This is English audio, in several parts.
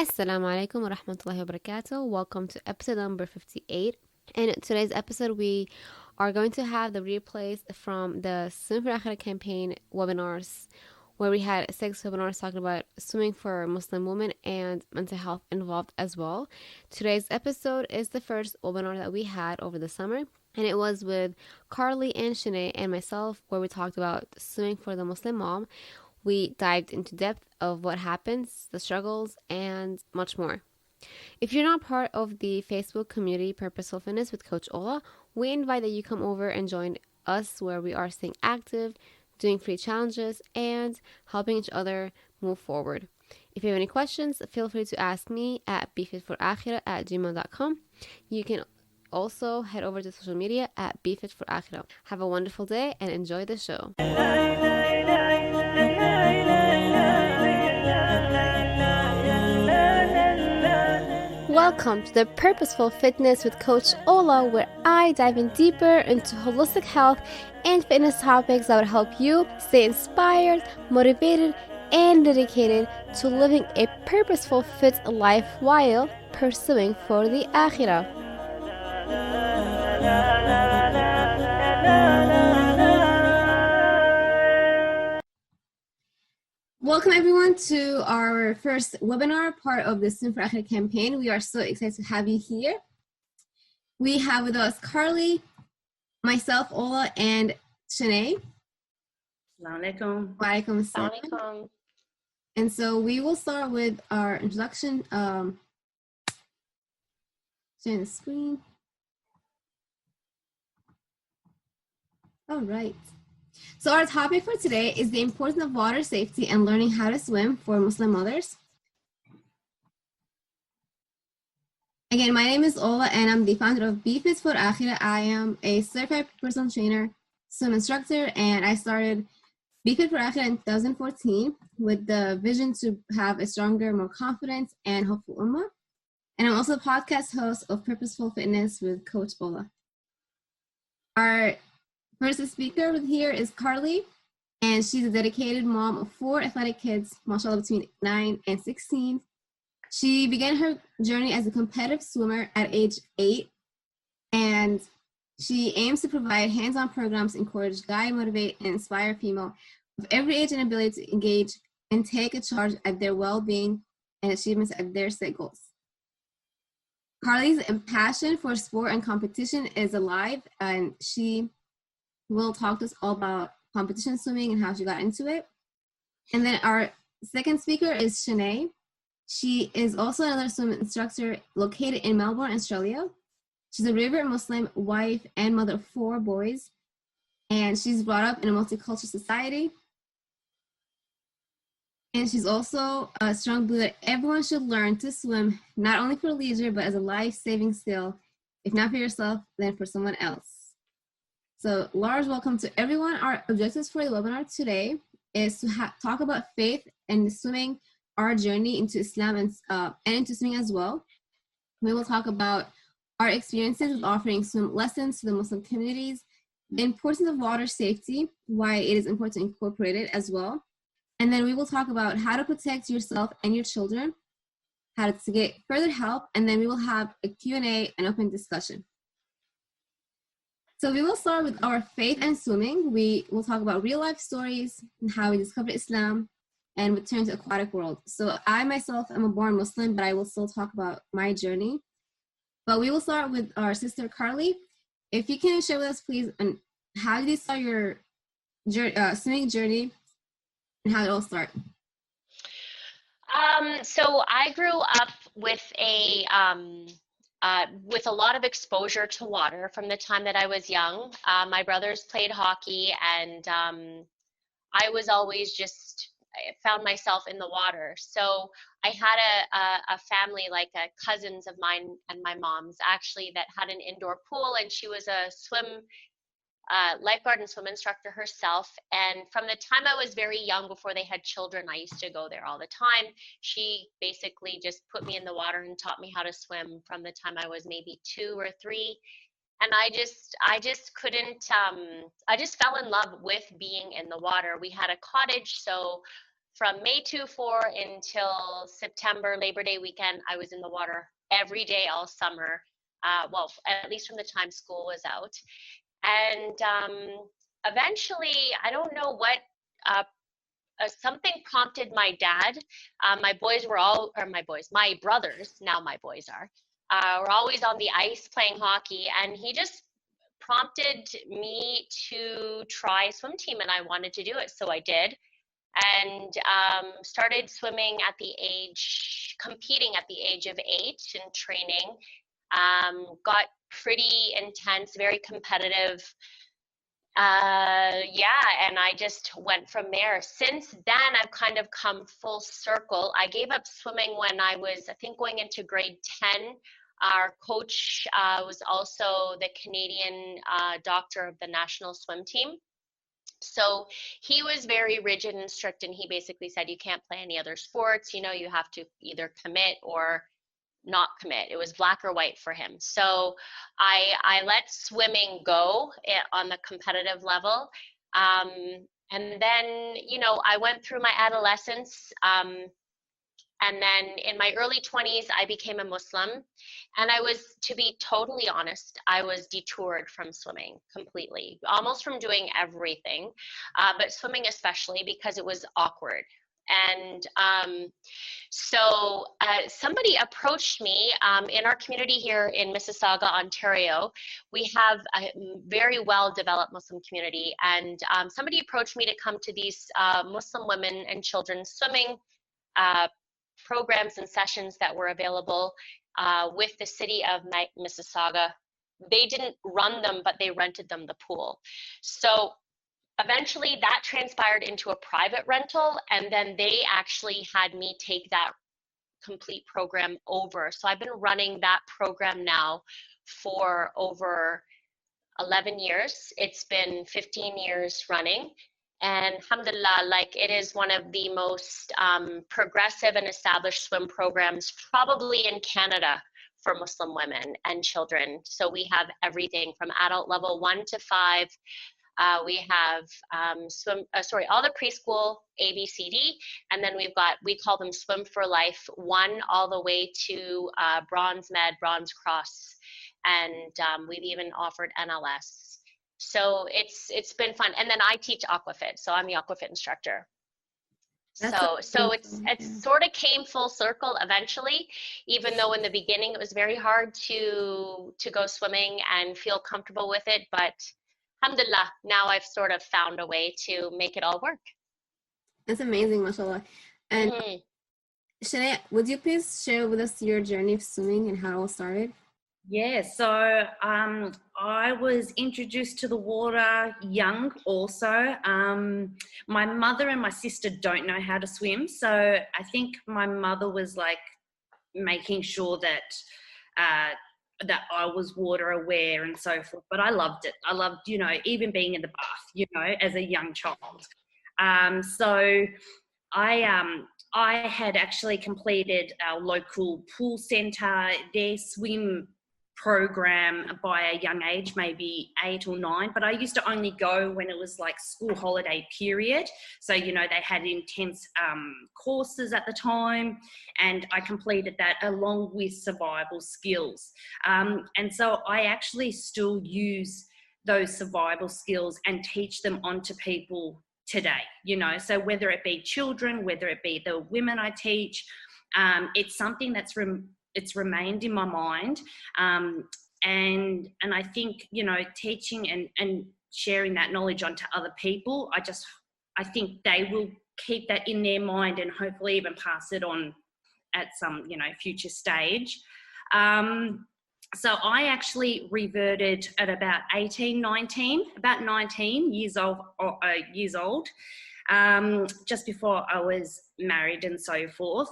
Assalamu alaikum wa rahmatullahi wa barakatuh. Welcome to episode number 58. In today's episode, we are going to have the replays from the Swim for Akhira campaign webinars, where we had 6 webinars talking about swimming for Muslim women and mental health involved as well. Today's episode is the first webinar that we had over the summer, and it was with Carly and Shanay and myself, where we talked about swimming for the Muslim mom. We dived into depth of what happens, the struggles, and much more. If you're not part of the Facebook community Purposeful Fitness with Coach Ola, we invite that you come over and join us where we are staying active, doing free challenges, and helping each other move forward. If you have any questions, feel free to ask me at bfitforakhira@gmail.com. You can also head over to social media at bfitforakhira. Have a wonderful day and enjoy the show. Welcome to the Purposeful Fitness with Coach Ola, where I dive in deeper into holistic health and fitness topics that would help you stay inspired, motivated, and dedicated to living a purposeful, fit life while pursuing for the Akhirah. Welcome everyone to our first webinar, part of the Swim for Akhira campaign. We are so excited to have you here. We have with us Carly, myself, Ola, and Shanay. Assalamu Walaikum assalam. And so we will start with our introduction. Sharing the screen. All right. So our topic for today is the importance of water safety and learning how to swim for Muslim mothers. Again, my name is Ola and I'm the founder of BFits for Akhira. I am a certified personal trainer, swim instructor, and I started BFit for Akhira in 2014 with the vision to have a stronger, more confident, and hopeful ummah. And I'm also a podcast host of Purposeful Fitness with Coach Ola. Our first speaker here is Carly, and she's a dedicated mom of 4 athletic kids, mashallah, between 9 and 16. She began her journey as a competitive swimmer at age 8, and she aims to provide hands-on programs, encourage, guide, motivate, and inspire female of every age and ability to engage and take a charge at their well-being and achievements of their set goals. Carly's passion for sport and competition is alive, and she will talk to us all about competition swimming and how she got into it. And then our second speaker is Shanay. She is also another swim instructor located in Melbourne, Australia. She's a revered Muslim wife and mother of 4 boys, and she's brought up in a multicultural society. And she's also a strong believer that everyone should learn to swim, not only for leisure, but as a life-saving skill, if not for yourself, then for someone else. So, large welcome to everyone. Our objectives for the webinar today is to talk about faith and swimming, our journey into Islam and into swimming as well. We will talk about our experiences with offering swim lessons to the Muslim communities, the importance of water safety, why it is important to incorporate it as well. And then we will talk about how to protect yourself and your children, how to get further help, and then we will have a Q&A and open discussion. So we will start with our faith and swimming. We will talk about real life stories and how we discovered Islam and return to aquatic world. So I myself am a born Muslim, but I will still talk about my journey. But we will start with our sister Carly. If you can share with us, please, and how did you start your swimming journey and how did it all start? So I grew up with a lot of exposure to water from the time that I was young. My brothers played hockey, and I was always I found myself in the water. So I had a family, like cousins of mine and my mom's actually, that had an indoor pool, and she was a lifeguard and swim instructor herself. And from the time I was very young, before they had children, I used to go there all the time. She basically just put me in the water and taught me how to swim from the time I was maybe 2 or 3. And I just couldn't, I just fell in love with being in the water. We had a cottage, so from May 24 until September, Labor Day weekend, I was in the water every day all summer. Well, at least from the time school was out. And eventually, I don't know what, something prompted my dad. My boys were all, or my brothers, now my boys were always on the ice playing hockey. And he just prompted me to try swim team, and I wanted to do it. So I did. And started swimming competing at the age of 8 and training. Got pretty intense, very competitive. Yeah, and I just went from there. Since then, I've kind of come full circle. I gave up swimming when I was, I think, going into grade 10. Our coach was also the Canadian doctor of the national swim team. So he was very rigid and strict, and he basically said you can't play any other sports. You know, you have to either commit or not commit. It was black or white for him. So I let swimming go on the competitive level. And then, you know, I went through my adolescence. And then in my early 20s, I became a Muslim. And I was, to be totally honest, I was detoured from swimming completely, almost from doing everything, but swimming especially because it was awkward. And so somebody approached me in our community here in Mississauga, Ontario. We have a very well-developed Muslim community, and somebody approached me to come to these Muslim women and children swimming programs and sessions that were available with the city of Mississauga. They didn't run them, but they rented them the pool. So eventually that transpired into a private rental, and then they actually had me take that complete program over. So I've been running that program now for over 11 years. It's been 15 years running. And alhamdulillah, like, it is one of the most progressive and established swim programs probably in Canada for Muslim women and children. So we have everything from adult level 1 to 5. We have all the preschool A, B, C, D, and then we call them Swim for Life 1 all the way to Bronze Med, Bronze Cross, and we've even offered NLS. So it's been fun. And then I teach aquafit, so I'm the aquafit instructor. So it's sort of came full circle eventually, even though in the beginning it was very hard to go swimming and feel comfortable with it, but alhamdulillah, now I've sort of found a way to make it all work. That's amazing, mashallah. And Shanay, would you please share with us your journey of swimming and how it all started? Yeah, so I was introduced to the water young also. My mother and my sister don't know how to swim, so I think my mother was like making sure that that I was water aware and so forth, but I loved it. I loved, you know, even being in the bath, you know, as a young child. So I had actually completed our local pool centre, their swim program by a young age, maybe 8 or 9, but I used to only go when it was like school holiday period. So, you know, they had intense courses at the time, and I completed that along with survival skills. And so I actually still use those survival skills and teach them onto people today, you know, so whether it be children, whether it be the women I teach, it's something that's it's remained in my mind. And I think, you know, teaching and sharing that knowledge onto other people, I think they will keep that in their mind and hopefully even pass it on at some, you know, future stage. So I actually reverted at about 19 years old, just before I was married and so forth.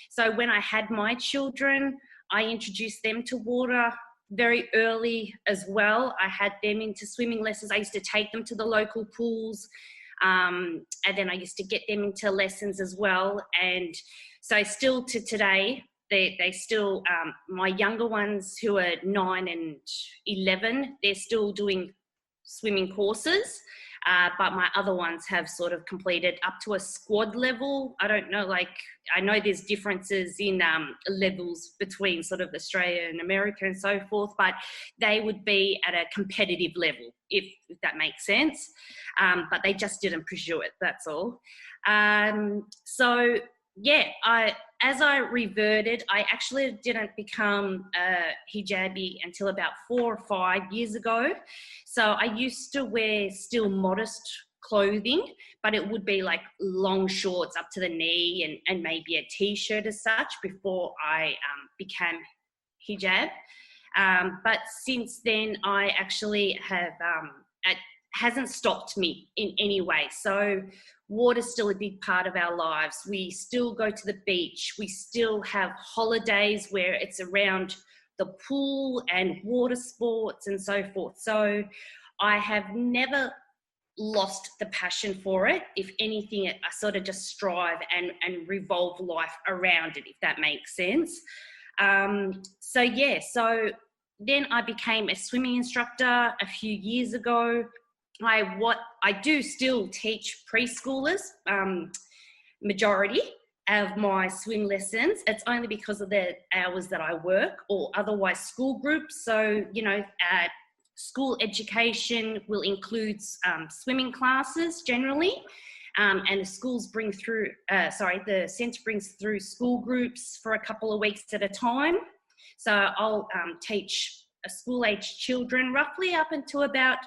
So when I had my children, I introduced them to water very early as well. I had them into swimming lessons. I used to take them to the local pools, and then I used to get them into lessons as well. And so still to today, they still, my younger ones who are 9 and 11, they're still doing swimming courses. but my other ones have sort of completed up to a squad level. I don't know, like, I know there's differences in levels between sort of Australia and America and so forth, but they would be at a competitive level, if that makes sense. But they just didn't pursue it, that's all. So yeah, as I reverted, I actually didn't become a hijabi until about 4 or 5 years ago. So I used to wear still modest clothing, but it would be like long shorts up to the knee and maybe a t-shirt as such before I became hijab. But since then, I actually have, it hasn't stopped me in any way. So water's still a big part of our lives. We still go to the beach. We still have holidays where it's around the pool and water sports and so forth. So I have never lost the passion for it. If anything, I sort of just strive and revolve life around it, if that makes sense. So yeah, so then I became a swimming instructor a few years ago. I do still teach preschoolers, majority of my swim lessons. It's only because of the hours that I work, or otherwise school groups. So, you know, school education will include swimming classes generally. And the schools bring through, the centre brings through school groups for a couple of weeks at a time. So I'll teach school-age children roughly up until about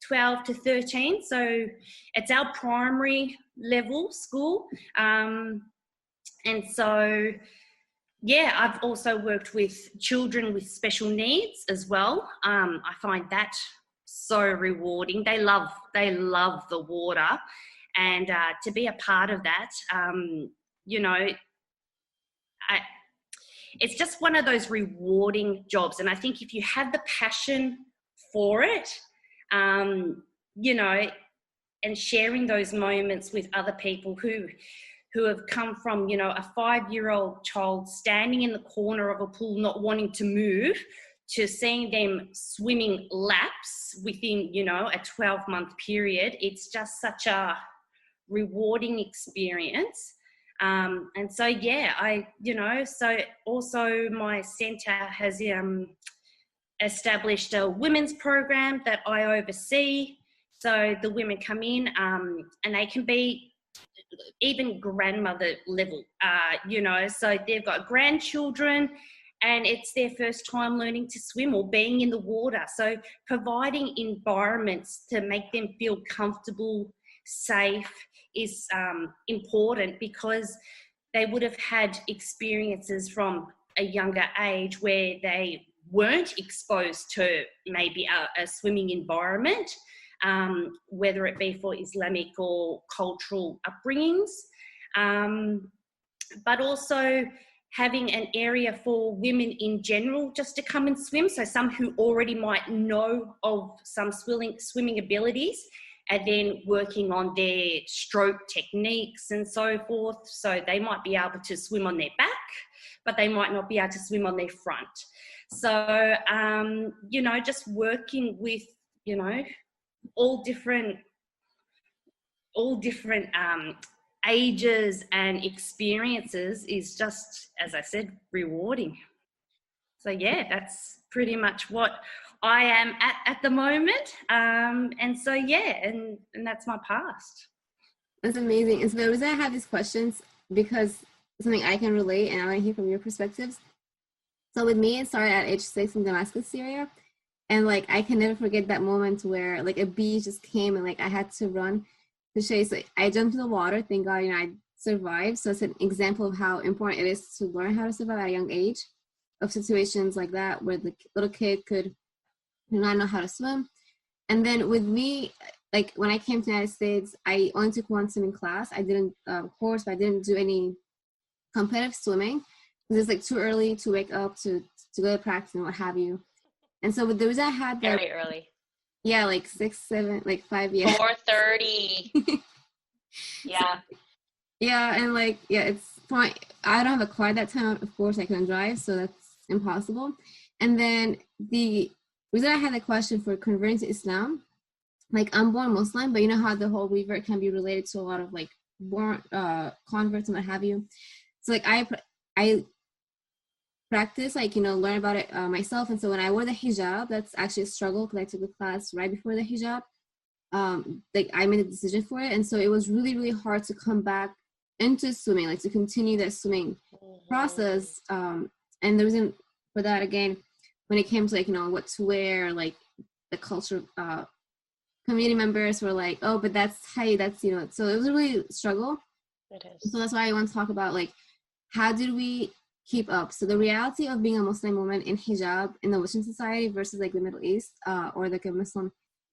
12 to 13. So it's our primary level school. And so, yeah, I've also worked with children with special needs as well. I find that so rewarding. They love the water. And to be a part of that, you know, it's just one of those rewarding jobs. And I think if you have the passion for it, you know, and sharing those moments with other people who have come from, you know, a 5-year-old child standing in the corner of a pool not wanting to move, to seeing them swimming laps within, you know, a 12-month period, it's just such a rewarding experience. And so, yeah, so also my centre has established a women's program that I oversee. So the women come in and they can be even grandmother level, you know, so they've got grandchildren and it's their first time learning to swim or being in the water. So providing environments to make them feel comfortable, safe is important, because they would have had experiences from a younger age where they weren't exposed to maybe a swimming environment, whether it be for Islamic or cultural upbringings, but also having an area for women in general just to come and swim. So some who already might know of some swimming abilities, and then working on their stroke techniques and so forth. So they might be able to swim on their back, but they might not be able to swim on their front. So, you know, just working with, you know, all different ages and experiences is just, as I said, rewarding. So yeah, that's pretty much what I am at the moment. And so, yeah, and that's my past. That's amazing. And so the reason I have these questions, because something I can relate and I want to hear from your perspectives. So with me, it started at age 6 in Damascus, Syria. And like, I can never forget that moment where like a bee just came and like I had to run to chase. Like, I jumped in the water, thank God, you know, I survived. So it's an example of how important it is to learn how to survive at a young age of situations like that, where the little kid could not know how to swim. And then with me, like when I came to the United States, I only took one swimming class. I didn't course, but I didn't do any competitive swimming because it's like too early to wake up to go to practice and what have you. And so with the reason I had that, very early. Yeah, like 6, 7, like 5 years. 4:30. Yeah. So, yeah, and like, yeah, it's fine. I don't have a car that time. Of course, I couldn't drive, so that's impossible. And then the reason I had a question for converting to Islam like I'm born Muslim, but you know how the whole revert can be related to a lot of like born converts and what have you. So like I practice, like, you know, learn about it myself. And so when I wore the hijab, that's actually a struggle because I took a class right before the hijab. Like I made a decision for it, and so it was really really hard to come back into swimming, like to continue that swimming process. And the reason for that, again, when it came to like, you know, what to wear, like the culture, community members were like, oh, but that's how that's, you know, so it was a really struggle. It is. So that's why I want to talk about like how did we keep up. So the reality of being a Muslim woman in hijab in the Western society versus like the Middle East, or like a Muslim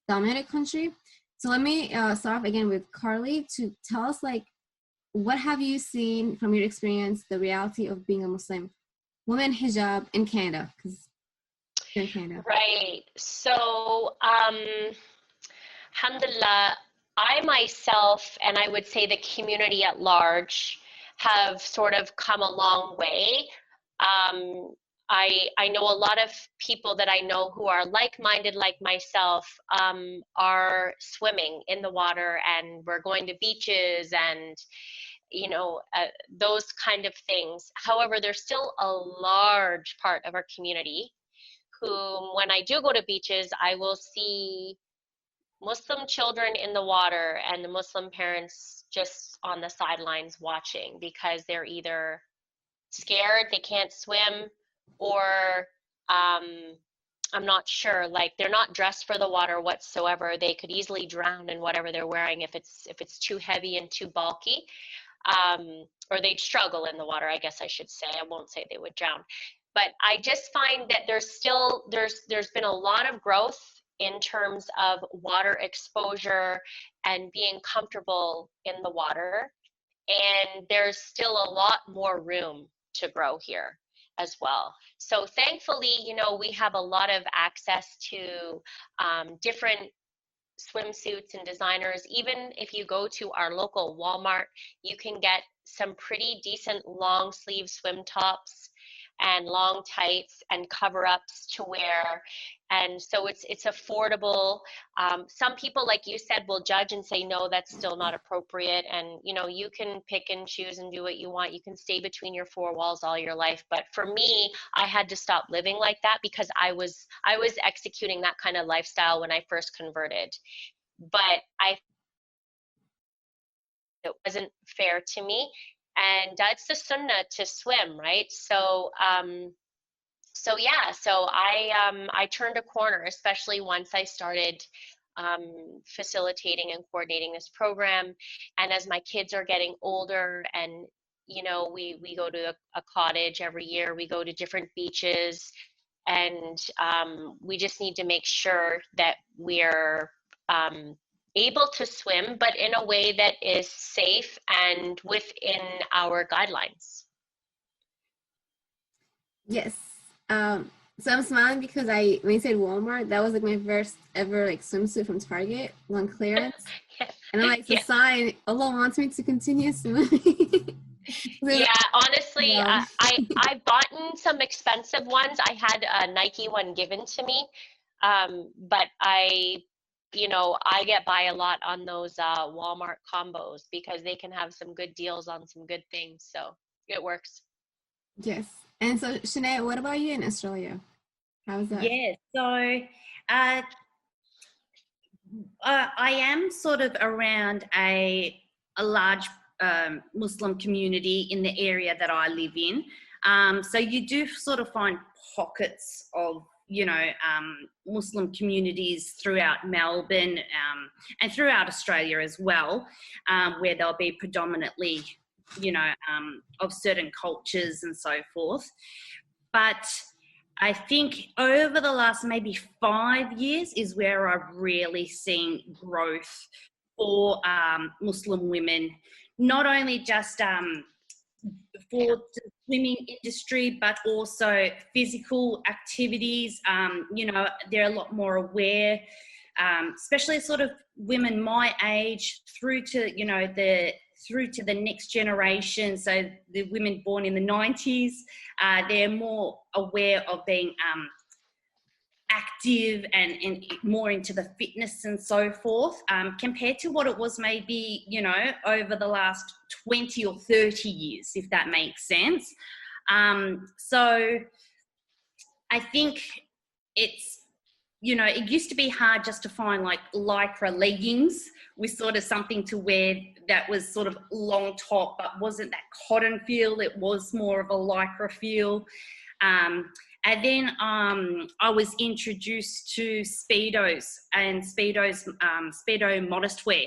dominated country. So let me start off again with Carly to tell us like, what have you seen from your experience, the reality of being a Muslim woman hijab in Canada? Because you're in Canada. Right. So, alhamdulillah, I myself, and I would say the community at large, have sort of come a long way. I know a lot of people that I know who are like-minded like myself, are swimming in the water, and we're going to beaches and, you know, those kind of things. However, there's still a large part of our community whom, when I do go to beaches, I will see Muslim children in the water and the Muslim parents just on the sidelines watching, because they're either scared, they can't swim, or I'm not sure, like they're not dressed for the water whatsoever. They could easily drown in whatever they're wearing if it's too heavy and too bulky, or they'd struggle in the water, I guess I should say. I won't say they would drown. But I just find that there's been a lot of growth in terms of water exposure and being comfortable in the water. And there's still a lot more room to grow here as well. So thankfully, you know, we have a lot of access to different swimsuits and designers. Even if you go to our local Walmart, you can get some pretty decent long sleeve swim tops and long tights and cover-ups to wear, and so it's affordable. Some people, like you said, will judge and say no, that's still not appropriate, and you know, you can pick and choose and do what you want. You can stay between your four walls all your life, but for me, I had to stop living like that because I was executing that kind of lifestyle when I first converted, but it wasn't fair to me. And it's the sunnah to swim, right? So I turned a corner, especially once I started facilitating and coordinating this program. And as my kids are getting older, and you know, we go to a cottage every year, we go to different beaches, and we just need to make sure that we're able to swim, but in a way that is safe and within our guidelines. Yes. So I'm smiling because when you said Walmart, that was like my first ever like swimsuit from Target on clearance. Yeah. And I'm like, it's a sign Allah wants me to continue swimming. Yeah, honestly, Yeah. I bought some expensive ones. I had a Nike one given to me, but I get by a lot on those Walmart combos because they can have some good deals on some good things. So it works. Yes. And so, Shanay, what about you in Australia? How is that? Yeah, so I am sort of around a large Muslim community in the area that I live in. So you do sort of find pockets of, Muslim communities throughout Melbourne and throughout Australia as well, where they'll be predominantly, of certain cultures and so forth. But I think over the last maybe 5 years is where I've really seen growth for Muslim women, not only just for the swimming industry, but also physical activities. They're a lot more aware, especially sort of women my age through to, through to the next generation. So the women born in the 90s, they're more aware of being active and more into the fitness and so forth, compared to what it was maybe, you know, over the last 20 or 30 years, if that makes sense. So I think it's, you know, it used to be hard just to find like lycra leggings with sort of something to wear that was sort of long top, but wasn't that cotton feel. It was more of a lycra feel. And then I was introduced to Speedos and Speedo modest wear.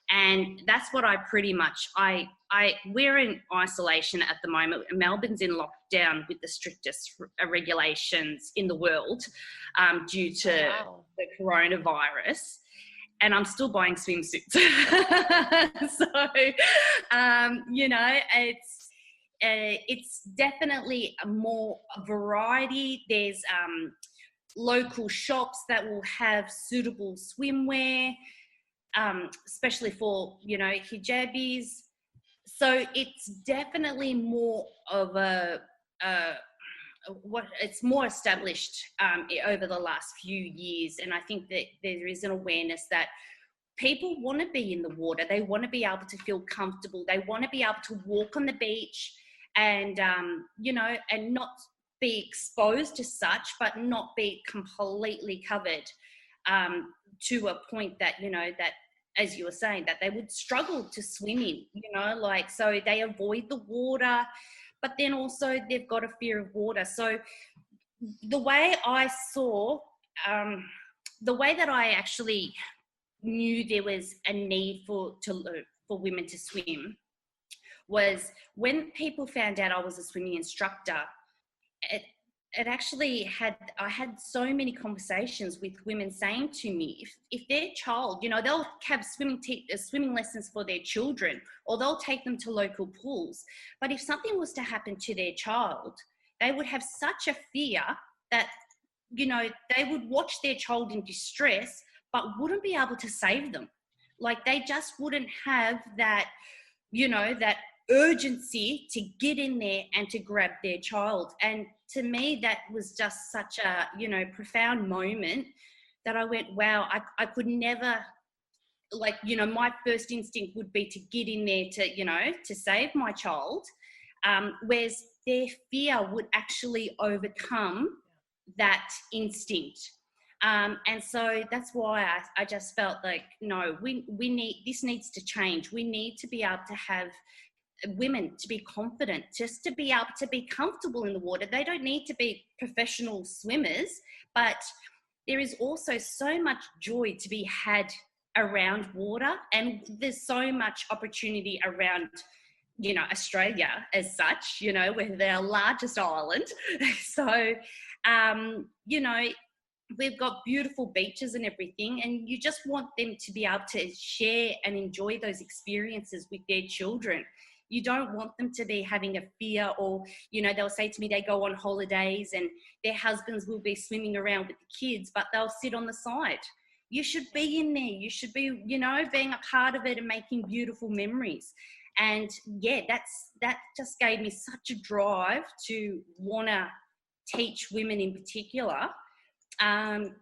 And that's what I pretty much, we're in isolation at the moment. Melbourne's in lockdown with the strictest regulations in the world due to the coronavirus. And I'm still buying swimsuits. So, you know, it's definitely a more variety. There's local shops that will have suitable swimwear, especially for, you know, hijabis. So it's definitely more of it's more established over the last few years. And I think that there is an awareness that people want to be in the water. They want to be able to feel comfortable. They want to be able to walk on the beach and, you know, and not be exposed to such, but not be completely covered to a point that, you know, that, as you were saying, that they would struggle to swim in, you know, like, so they avoid the water, but then also they've got a fear of water. So the way I saw, the way that I actually knew there was a need for women to swim was when people found out I was a swimming instructor. It actually I had so many conversations with women saying to me, if their child, you know, they'll have swimming lessons for their children, or they'll take them to local pools. But if something was to happen to their child, they would have such a fear that, you know, they would watch their child in distress, but wouldn't be able to save them. Like, they just wouldn't have that, you know, that urgency to get in there and to grab their child. And to me, that was just such a, you know, profound moment that I went, wow, I could never, like, you know, my first instinct would be to get in there to, you know, to save my child, whereas their fear would actually overcome that instinct. And so that's why I just felt like, no, this needs to change. We need to be able to have women to be confident, just to be able to be comfortable in the water. They don't need to be professional swimmers, but there is also so much joy to be had around water, and there's so much opportunity around, you know, Australia as such, you know, we're our largest island. So, you know, we've got beautiful beaches and everything, and you just want them to be able to share and enjoy those experiences with their children. You don't want them to be having a fear, or, you know, they'll say to me they go on holidays and their husbands will be swimming around with the kids, but they'll sit on the side. You should be in there. You should be, you know, being a part of it and making beautiful memories. And yeah, that just gave me such a drive to want to teach women in particular,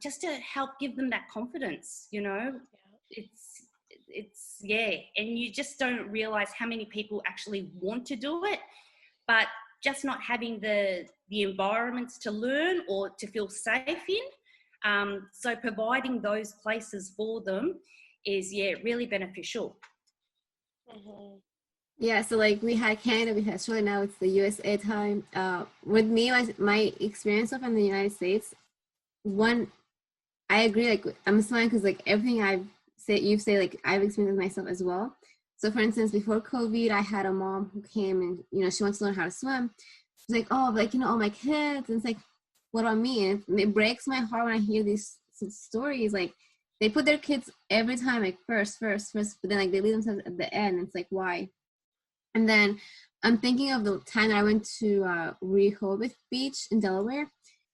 just to help give them that confidence, you know. It's yeah, and you just don't realize how many people actually want to do it, but just not having the environments to learn or to feel safe in. So providing those places for them is, yeah, really beneficial. Mm-hmm. Yeah, so like we had Canada, we had Australia, now it's the USA time. With me, my experience of in the United States, I agree, like I'm smiling because like everything you've said, like I've experienced myself as well. So for instance, before COVID, I had a mom who came and, you know, she wants to learn how to swim. She's like, oh, like, you know, all my kids. And it's like, what about me? And it breaks my heart when I hear these stories. Like, they put their kids every time, like first, but then like they leave themselves at the end. It's like, why? And then I'm thinking of the time that I went to Rehoboth Beach in Delaware.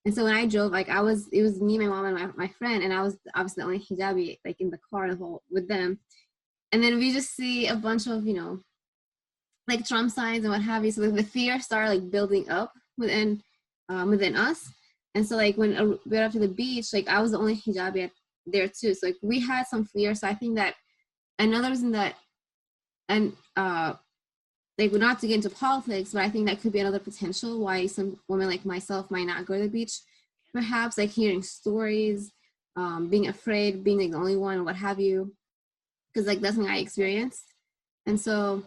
And so when I drove, like it was me, my mom, and my friend, and I was obviously the only hijabi like in the car with them. And then we just see a bunch of, you know, like Trump signs and what have you. So the fear started like building up within us. And so like when we went up to the beach, like I was the only hijabi there too. So like we had some fear. So I think that another reason that, and like not to get into politics, but I think that could be another potential why some women like myself might not go to the beach. Perhaps like hearing stories, being afraid, being like the only one, what have you, because like that's something I experienced. And so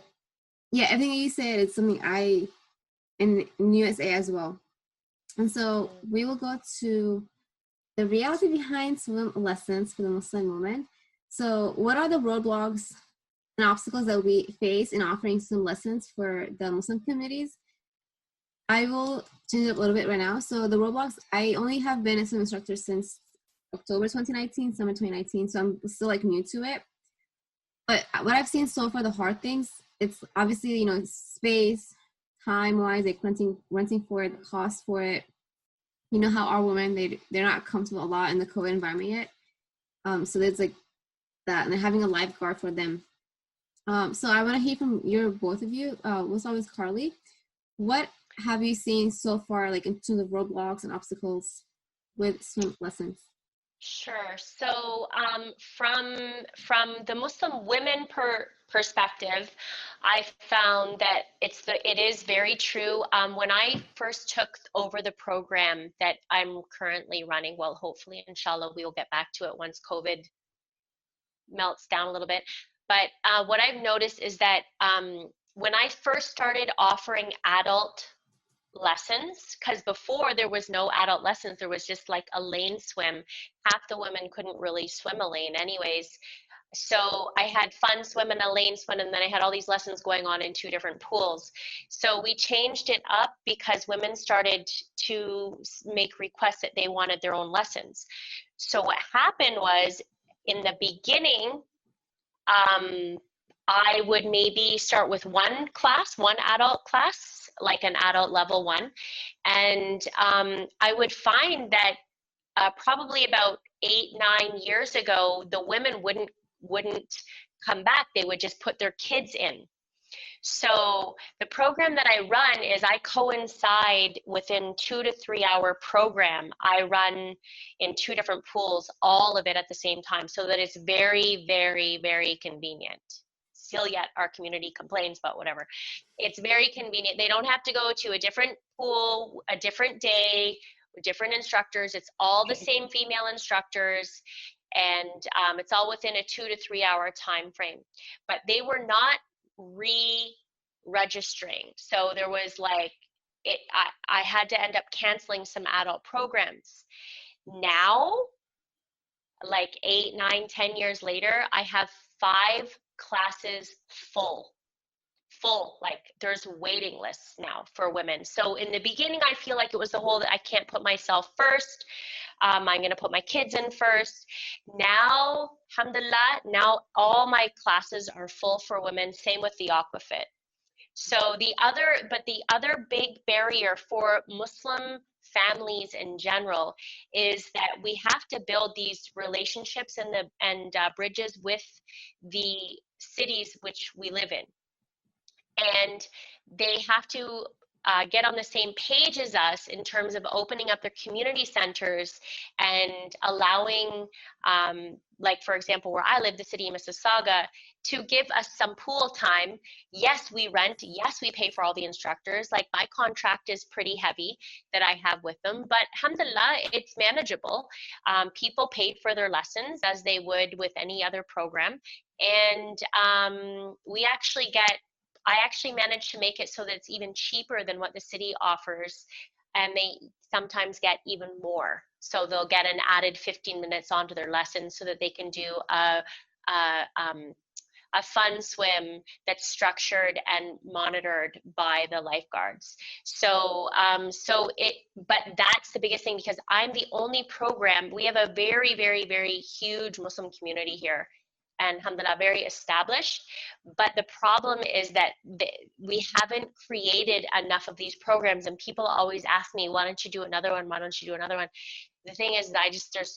yeah, everything you said is something I in USA as well. And so we will go to the reality behind swim lessons for the Muslim woman. So what are the roadblocks and obstacles that we face in offering swim lessons for the Muslim communities? I will change it up a little bit right now. So the roadblocks, I only have been a swim instructor since October 2019, summer 2019. So I'm still like new to it. But what I've seen so far, the hard things, it's obviously, you know, space, time-wise, like renting for it, the cost for it. You know how our women, they're not comfortable a lot in the COVID environment yet. So there's like that, and then having a lifeguard for them. So I want to hear from both of you. We'll start with Carly. What have you seen so far, like in terms of roadblocks and obstacles with swim lessons? Sure. So from the Muslim women perspective, I found that it is very true. When I first took over the program that I'm currently running, well, hopefully, inshallah, we will get back to it once COVID melts down a little bit. But what I've noticed is that when I first started offering adult lessons, because before there was no adult lessons, there was just like a lane swim. Half the women couldn't really swim a lane anyways. So I had fun swimming a lane swim, and then I had all these lessons going on in 2 different pools. So we changed it up because women started to make requests that they wanted their own lessons. So what happened was, in the beginning, I would maybe start with one adult class, like an adult level 1. And I would find that probably about 8-9 years ago, the women wouldn't come back. They would just put their kids in. So the program that I run is I coincide within 2 to 3 hour program. I run in 2 different pools, all of it at the same time, so that it's very, very, very convenient. Still yet our community complains, but whatever. It's very convenient. They don't have to go to a different pool, a different day, with different instructors. It's all the same female instructors, and it's all within a 2 to 3 hour time frame. But they were not re-registering. So there was like, I had to end up canceling some adult programs. Now, like 8, 9, 10 years later, I have 5 classes full, like there's waiting lists now for women. So in the beginning, I feel like it was the whole that I can't put myself first. I'm going to put my kids in first. Now, alhamdulillah, now all my classes are full for women. Same with the aquafit. So the other big barrier for Muslim families in general is that we have to build these relationships and bridges with the cities which we live in. And they have to get on the same page as us in terms of opening up their community centers and allowing, like for example, where I live, the city of Mississauga, to give us some pool time. Yes, we rent. Yes, we pay for all the instructors. Like my contract is pretty heavy that I have with them, but alhamdulillah, it's manageable. People pay for their lessons as they would with any other program. And I actually managed to make it so that it's even cheaper than what the city offers, and they sometimes get even more. So they'll get an added 15 minutes onto their lesson so that they can do a fun swim that's structured and monitored by the lifeguards. So, but that's the biggest thing, because I'm the only program. We have a very, very, very huge Muslim community here, and alhamdulillah, very established. But the problem is that we haven't created enough of these programs, and people always ask me, why don't you do another one? Why don't you do another one? The thing is that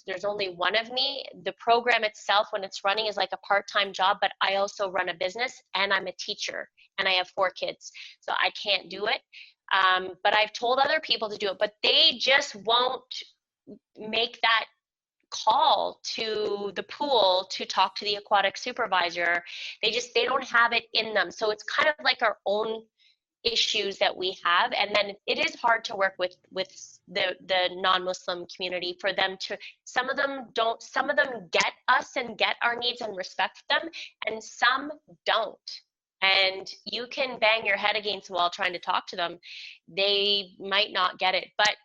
there's only one of me. The program itself, when it's running, is like a part-time job, but I also run a business and I'm a teacher and I have 4 kids. So I can't do it. But I've told other people to do it, but they just won't make that call to the pool to talk to the aquatic supervisor. They don't have it in them. So it's kind of like our own issues that we have, and then it is hard to work with the non-Muslim community, for them to, some of them get us and get our needs and respect them, and some don't. And you can bang your head against the wall trying to talk to them, they might not get it. But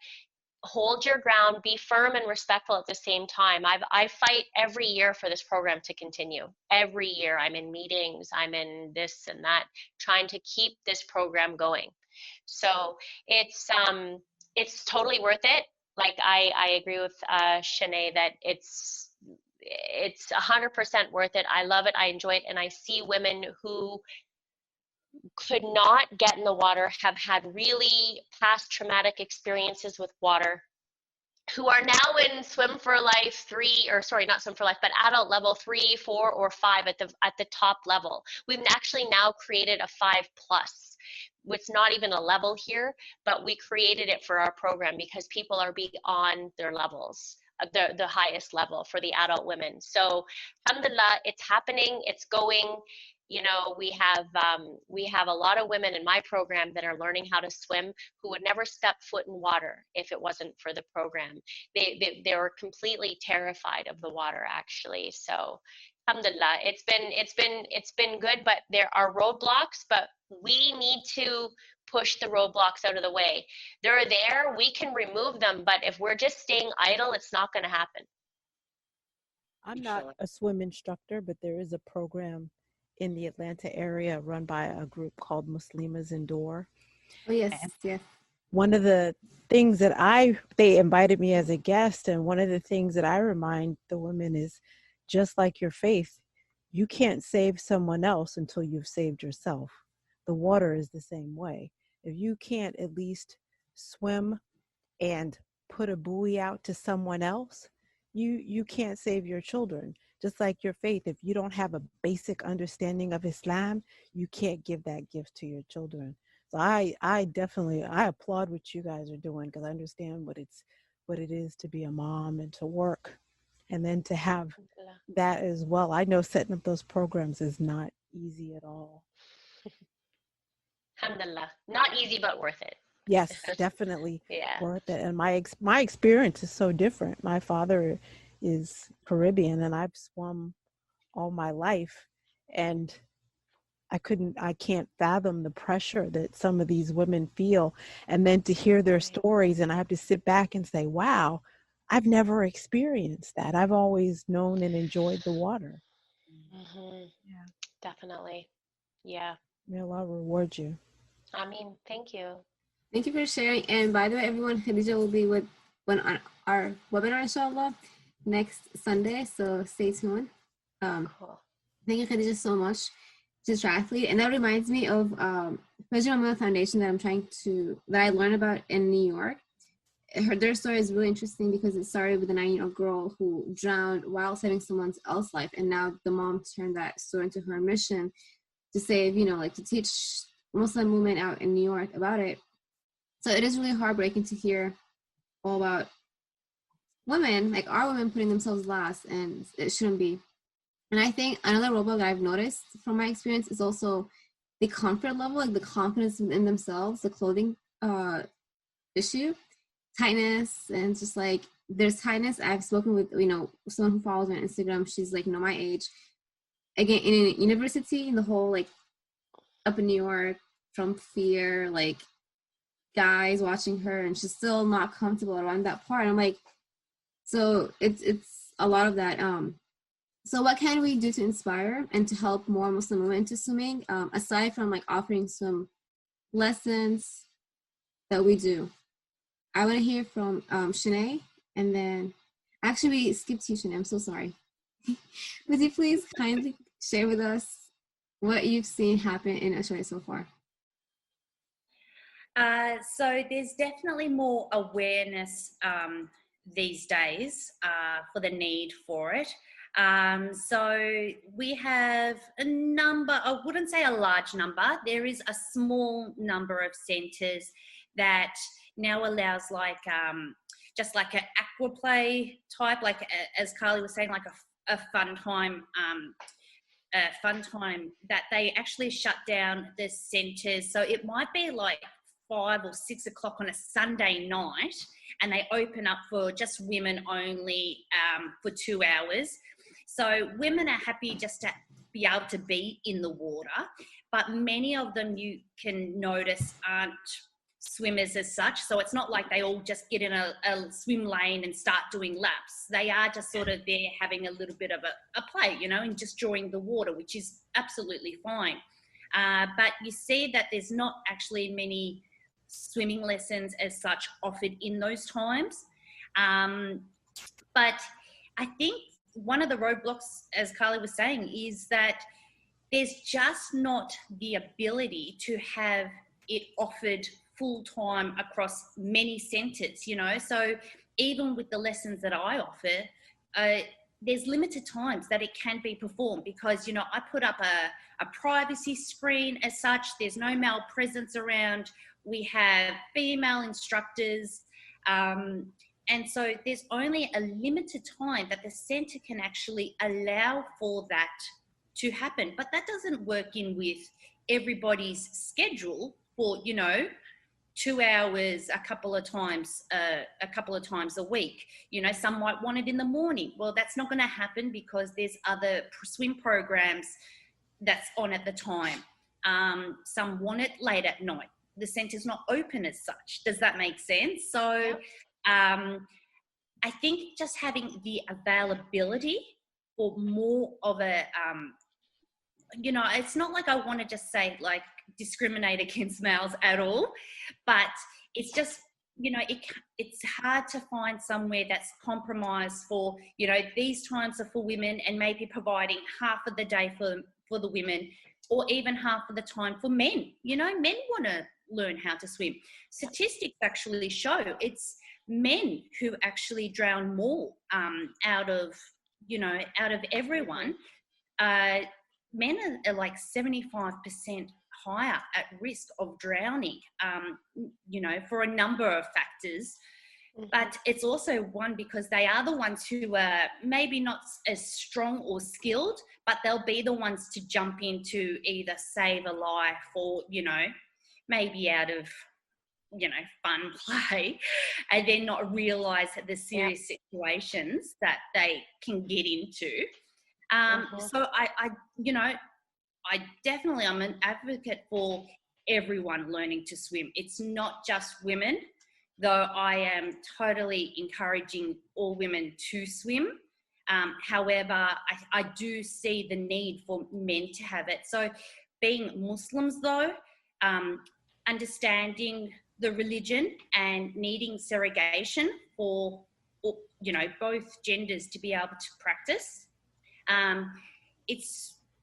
hold your ground, be firm and respectful at the same time. I fight every year for this program to continue. Every year I'm in meetings, I'm in this and that, trying to keep this program going. So it's totally worth it. Like I agree with Shanay that it's 100% worth it. I love it, I enjoy it, and I see women who could not get in the water, have had really past traumatic experiences with water, who are now in Swim for Life 3, or sorry, not Swim for Life, but adult level 3, 4, or 5 at the top level. We've actually now created a 5+. It's not even a level here, but we created it for our program because people are beyond their levels, the highest level for the adult women. So alhamdulillah, it's happening, it's going. You know, we have a lot of women in my program that are learning how to swim who would never step foot in water if it wasn't for the program. They were completely terrified of the water, actually. So alhamdulillah, it's been good, but there are roadblocks, but we need to push the roadblocks out of the way. They're there, we can remove them, but if we're just staying idle, it's not going to happen. I'm not a swim instructor, but there is a program in the Atlanta area run by a group called Muslimas Indoor. Oh, yes, yes. One of the things that they invited me as a guest, and one of the things that I remind the women is, just like your faith, you can't save someone else until you've saved yourself. The water is the same way. If you can't at least swim and put a buoy out to someone else, you can't save your children. Just like your faith, if you don't have a basic understanding of Islam, you can't give that gift to your children. So I definitely applaud what you guys are doing, because I understand what it is to be a mom and to work, and then to have that as well. I know setting up those programs is not easy at all. Alhamdulillah, not easy, but worth it. Yes, definitely worth it. And my experience is so different. My father is Caribbean, and I've swum all my life, and I can't fathom the pressure that some of these women feel. And then to hear their stories, and I have to sit back and say, wow, I've never experienced that. I've always known and enjoyed the water. Mm-hmm. Yeah, definitely. Yeah. May Allah reward you. I mean, thank you. Thank you for sharing. And by the way, everyone, Khadija will be on our webinar, inshallah, next Sunday. So stay tuned. Cool. Thank you, Khadija, so much. She's a triathlete. And that reminds me of President Memorial Foundation that I learned about in New York. Their story is really interesting because it started with a 9-year-old girl who drowned while saving someone else's life. And now the mom turned that story into her mission to save, to teach Muslim women out in New York about it. So it is really heartbreaking to hear all about women, like our women, putting themselves last, and it shouldn't be. And I think another roadblock that I've noticed from my experience is also the comfort level, like the confidence in themselves, the clothing issue, tightness, and just like there's tightness. I've spoken with, someone who follows me on Instagram. She's like, my age. Again, in a university, in the whole, like, up in New York, from fear, like, guys watching her, and she's still not comfortable around that part. I'm like, so it's a lot of that. So what can we do to inspire and to help more Muslim women into swimming, aside from like offering swim lessons that we do? I want to hear from Shanay, and then actually we skipped you, Shanay. I'm so sorry. Would you please kindly share with us what you've seen happen in Australia so far? So there's definitely more awareness these days for the need for it. So we have a number, I wouldn't say a large number, there is a small number of centres that now allows like just like an aqua play type, like as Carly was saying, like a fun time that they actually shut down the centres. So it might be like 5 or 6 o'clock on a Sunday night, and they open up for just women only for 2 hours. So women are happy just to be able to be in the water, but many of them, you can notice, aren't swimmers as such. So it's not like they all just get in a swim lane and start doing laps. They are just sort of there having a little bit of a play, you know, and just enjoying the water, which is absolutely fine. But you see that there's not actually many swimming lessons as such offered in those times. But I think one of the roadblocks, as Carly was saying, is that there's just not the ability to have it offered full time across many centres, you know. So even with the lessons that I offer, there's limited times that it can be performed because, you know, I put up a privacy screen as such. There's no male presence around. We have female instructors. And so there's only a limited time that the centre can actually allow for that to happen. But that doesn't work in with everybody's schedule for, you know, 2 hours a couple of times a week. You know, some might want it in the morning. Well, that's not going to happen because there's other swim programs that's on at the time. Some want it late at night. The centre's not open as such. Does that make sense? So I think just having the availability for more of a, you know, it's not like I want to just say like discriminate against males at all, but it's just, you know, it's hard to find somewhere that's compromised for, you know, these times are for women and maybe providing half of the day for the women, or even half of the time for men. You know, men want to learn how to swim. Statistics actually show it's men who actually drown more out of everyone. Men are like 75% higher at risk of drowning, you know, for a number of factors. But it's also one because they are the ones who are maybe not as strong or skilled, but they'll be the ones to jump in to either save a life or, you know, maybe out of, you know, fun play, and then not realise the serious situations that they can get into. So I'm an advocate for everyone learning to swim. It's not just women, though I am totally encouraging all women to swim. However, I do see the need for men to have it. So being Muslims though, understanding the religion and needing segregation for, you know, both genders to be able to practice,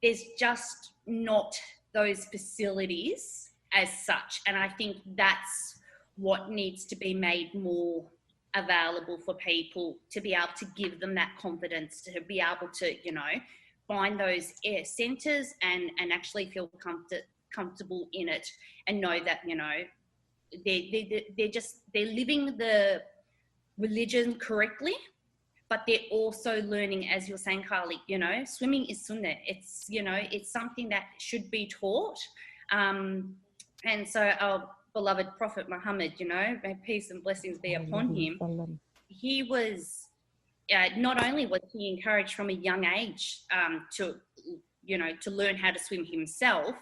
there's just not those facilities as such. And I think that's what needs to be made more available for people, to be able to give them that confidence, to be able to, you know, find those centres and actually feel comfortable in it and know that, you know, they're living the religion correctly, but they're also learning, as you're saying, Carly, you know, swimming is sunnah. It's, you know, it's something that should be taught. And so our beloved Prophet Muhammad, you know, may peace and blessings be upon him. He was, not only was he encouraged from a young age to, you know, to learn how to swim himself,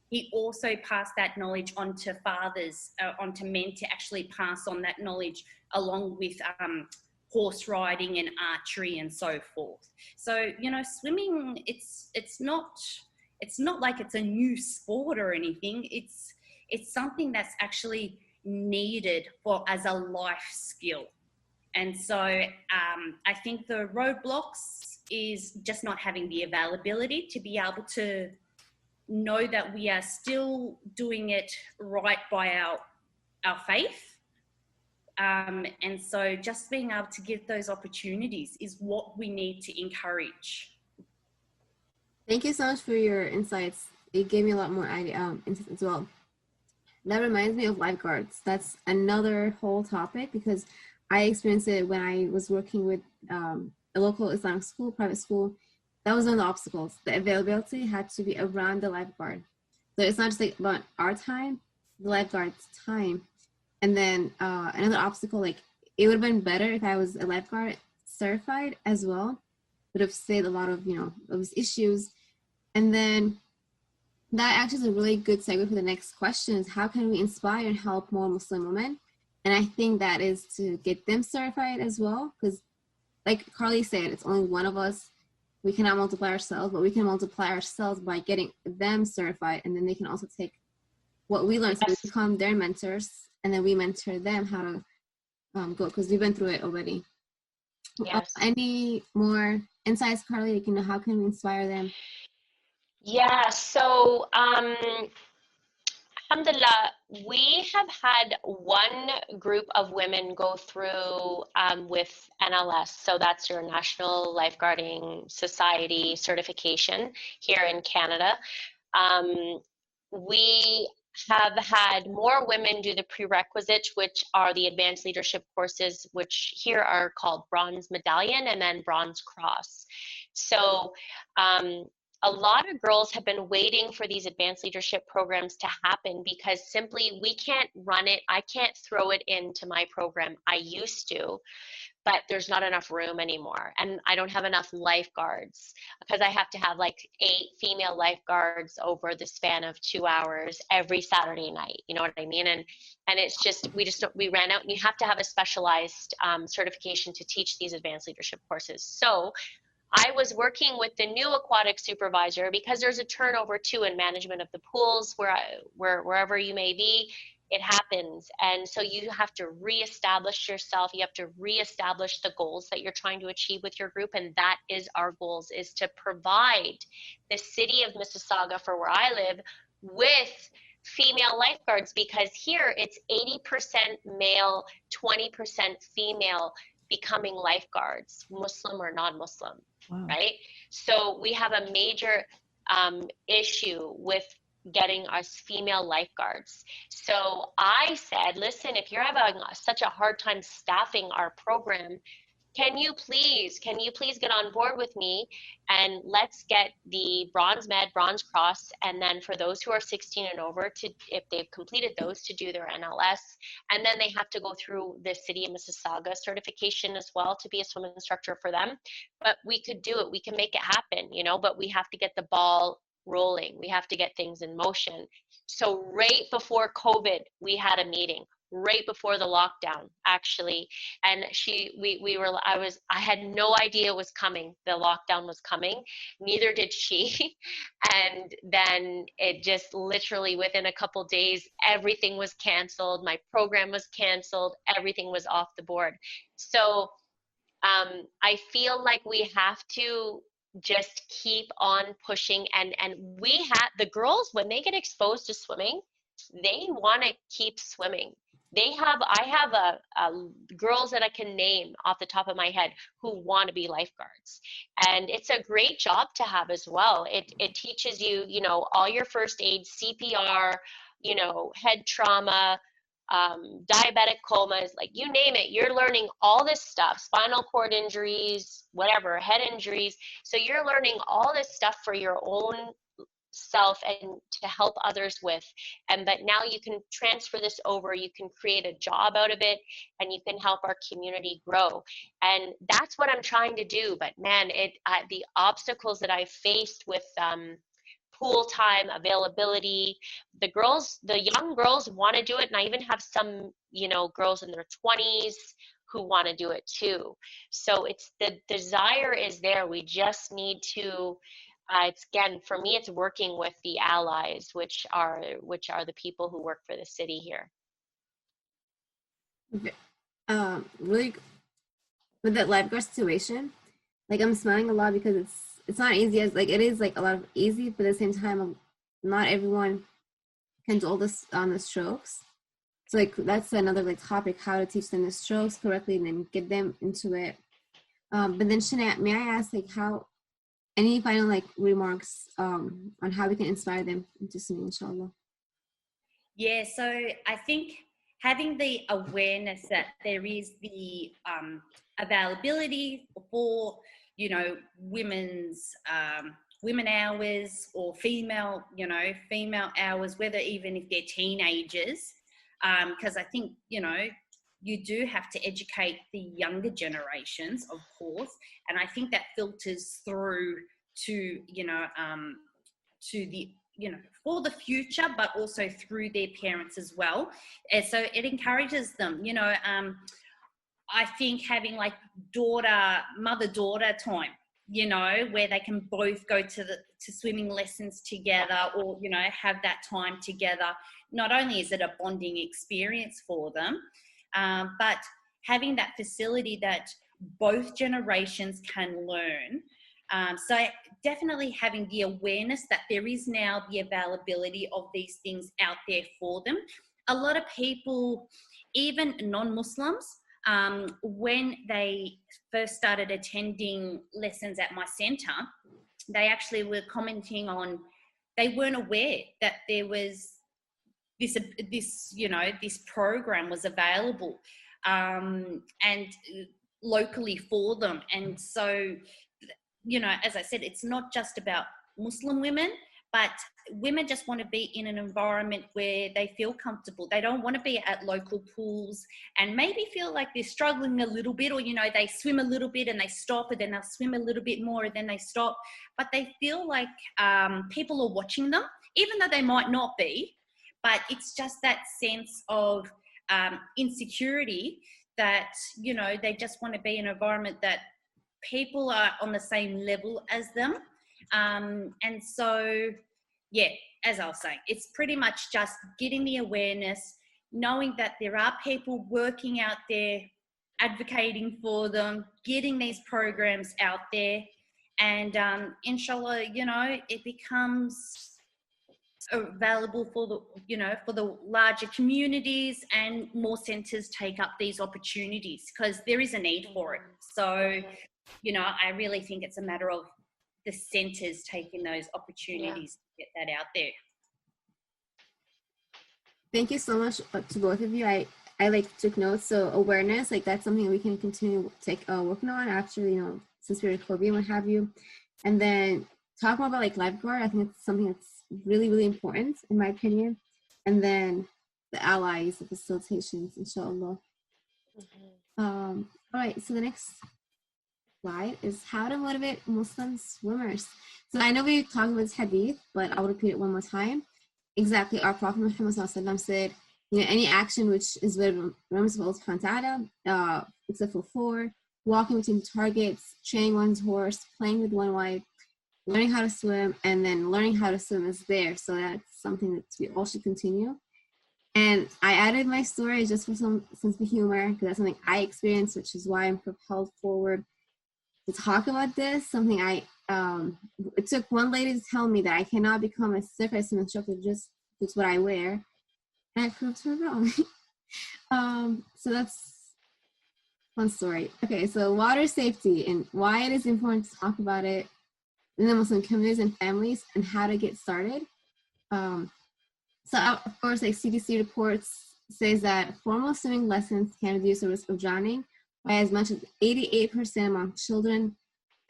he also passed that knowledge on to fathers, onto men to actually pass on that knowledge, along with horse riding and archery and so forth. So, you know, swimming, it's not like it's a new sport or anything. It's something that's actually needed as a life skill. And so I think the roadblocks is just not having the availability to be able to know that we are still doing it right by our faith. And so just being able to give those opportunities is what we need to encourage. Thank you so much for your insights. It gave me a lot more insights as well. That reminds me of lifeguards. That's another whole topic because I experienced it when I was working with a local Islamic school, private school. That was one of the obstacles. The availability had to be around the lifeguard. So it's not just like about our time, the lifeguard's time. And then another obstacle, like it would have been better if I was a lifeguard certified as well. Would have saved a lot of, those issues. And then that actually is a really good segue for the next question is how can we inspire and help more Muslim women? And I think that is to get them certified as well, because like Carly said, it's only one of us. We cannot multiply ourselves, but we can multiply ourselves by getting them certified, and then they can also take what we learned, so we become their mentors, and then we mentor them how to go, because we've been through it already. Yes. Any more insights, Carly? How can we inspire them? Yeah, so alhamdulillah, we have had one group of women go through with NLS, so that's your National Lifeguarding Society certification here in Canada. We have had more women do the prerequisites, which are the advanced leadership courses, which here are called Bronze Medallion and then Bronze Cross. So a lot of girls have been waiting for these advanced leadership programs to happen because simply we can't run it. I can't throw it into my program. I used to, but there's not enough room anymore. And I don't have enough lifeguards because I have to have like 8 female lifeguards over the span of 2 hours every Saturday night. You know what I mean? And it's just, we ran out, and you have to have a specialized certification to teach these advanced leadership courses. So I was working with the new aquatic supervisor because there's a turnover too in management of the pools wherever you may be, it happens. And so you have to reestablish yourself. You have to reestablish the goals that you're trying to achieve with your group. And that is our goals, is to provide the city of Mississauga, for where I live, with female lifeguards, because here it's 80% male, 20% female becoming lifeguards, Muslim or non-Muslim. Wow. Right? So we have a major issue with getting us female lifeguards. So I said, listen, if you're having such a hard time staffing our program, can you please get on board with me, and let's get the Bronze Med, Bronze Cross, and then for those who are 16 and over, to, if they've completed those, to do their NLS, and then they have to go through the City of Mississauga certification as well to be a swim instructor for them. But we could do it, we can make it happen, but we have to get the ball rolling. We have to get things in motion. So right before COVID, we had a meeting. Right before the lockdown, actually, and I had no idea it was coming. The lockdown was coming, neither did she. And then it just literally within a couple days, everything was canceled. My program was canceled. Everything was off the board. So I feel like we have to just keep on pushing, and we have the girls, when they get exposed to swimming, they want to keep swimming. I have a girls that I can name off the top of my head who want to be lifeguards, and it's a great job to have as well. It teaches you, all your first aid, CPR, head trauma, diabetic comas, like you name it, you're learning all this stuff, spinal cord injuries, whatever, head injuries. So you're learning all this stuff for your own self and to help others with, but now you can transfer this over, you can create a job out of it, and you can help our community grow. And that's what I'm trying to do. But man, the obstacles that I faced with pool time availability, the young girls want to do it, and I even have some girls in their 20s who want to do it too. So it's, the desire is there, we just need to it's, again, for me, it's working with the allies, which are the people who work for the city here. Really, with that lifeguard situation, like I'm smiling a lot because it's not easy as like it is like a lot of easy, but at the same time, not everyone can do all this on the strokes. So like that's another like topic, how to teach them the strokes correctly and then get them into it. But then Shanay, may I ask like any final like remarks on how we can inspire them into swimming, inshallah? Yeah, so I think having the awareness that there is the availability for, you know, women hours or female hours, whether even if they're teenagers, because I think, you know, you do have to educate the younger generations, of course, and I think that filters through to, to the, for the future, but also through their parents as well. And so it encourages them, I think having like mother-daughter time, where they can both go to swimming lessons together, or, have that time together. Not only is it a bonding experience for them, but having that facility that both generations can learn. So definitely having the awareness that there is now the availability of these things out there for them. A lot of people, even non-Muslims, when they first started attending lessons at my centre, they actually were commenting on, they weren't aware that there was this program was available, and locally for them. And so, as I said, it's not just about Muslim women, but women just want to be in an environment where they feel comfortable. They don't want to be at local pools and maybe feel like they're struggling a little bit, or, they swim a little bit and they stop, and then they'll swim a little bit more and then they stop. But they feel like people are watching them, even though they might not be. But it's just that sense of insecurity that, they just want to be in an environment that people are on the same level as them. And so, yeah, as I was saying, it's pretty much just getting the awareness, knowing that there are people working out there, advocating for them, getting these programs out there, and inshallah, it becomes available for the larger communities, and more centres take up these opportunities because there is a need for it. So, I really think it's a matter of the centres taking those opportunities to get that out there. Thank you so much to both of you. I took notes. So awareness, that's something we can continue working on after, since we're COVID and what have you. And then talk more about lifeguard. I think it's something that's really, really important in my opinion. And then the allies, the facilitations, inshallah. All right, so the next slide is how to motivate Muslim swimmers. So I know we talked about this hadith, but I'll repeat it one more time. Exactly, our Prophet Muhammad said, any action which is with remembrance of Allah subhanahu wa ta'ala, except for 4, walking between targets, training one's horse, playing with one wife, learning how to swim, and then learning how to swim is there. So that's something that we all should continue. And I added my story just for some sense of humor, because that's something I experienced, which is why I'm propelled forward to talk about this. Something it took one lady to tell me that I cannot become a certified swim instructor just what I wear, and I proved her wrong. So that's one story. Okay, so water safety and why it is important to talk about it in the Muslim communities and families, and how to get started. So of course, CDC reports says that formal swimming lessons can reduce the risk of drowning by as much as 88% among children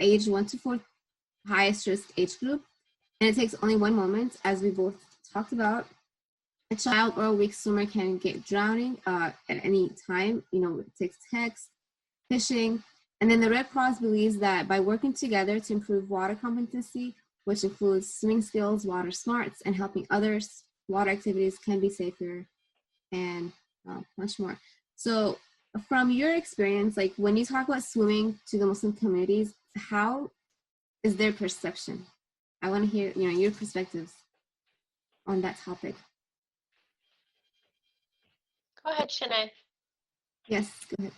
aged 1 to 4, highest risk age group. And it takes only 1 moment, as we both talked about. A child or a weak swimmer can get drowning at any time. It takes text, fishing. And then the Red Cross believes that by working together to improve water competency, which includes swimming skills, water smarts, and helping others, water activities can be safer and much more. So from your experience, when you talk about swimming to the Muslim communities, how is their perception? I want to hear, your perspectives on that topic. Go ahead, Shanay. Yes, go ahead.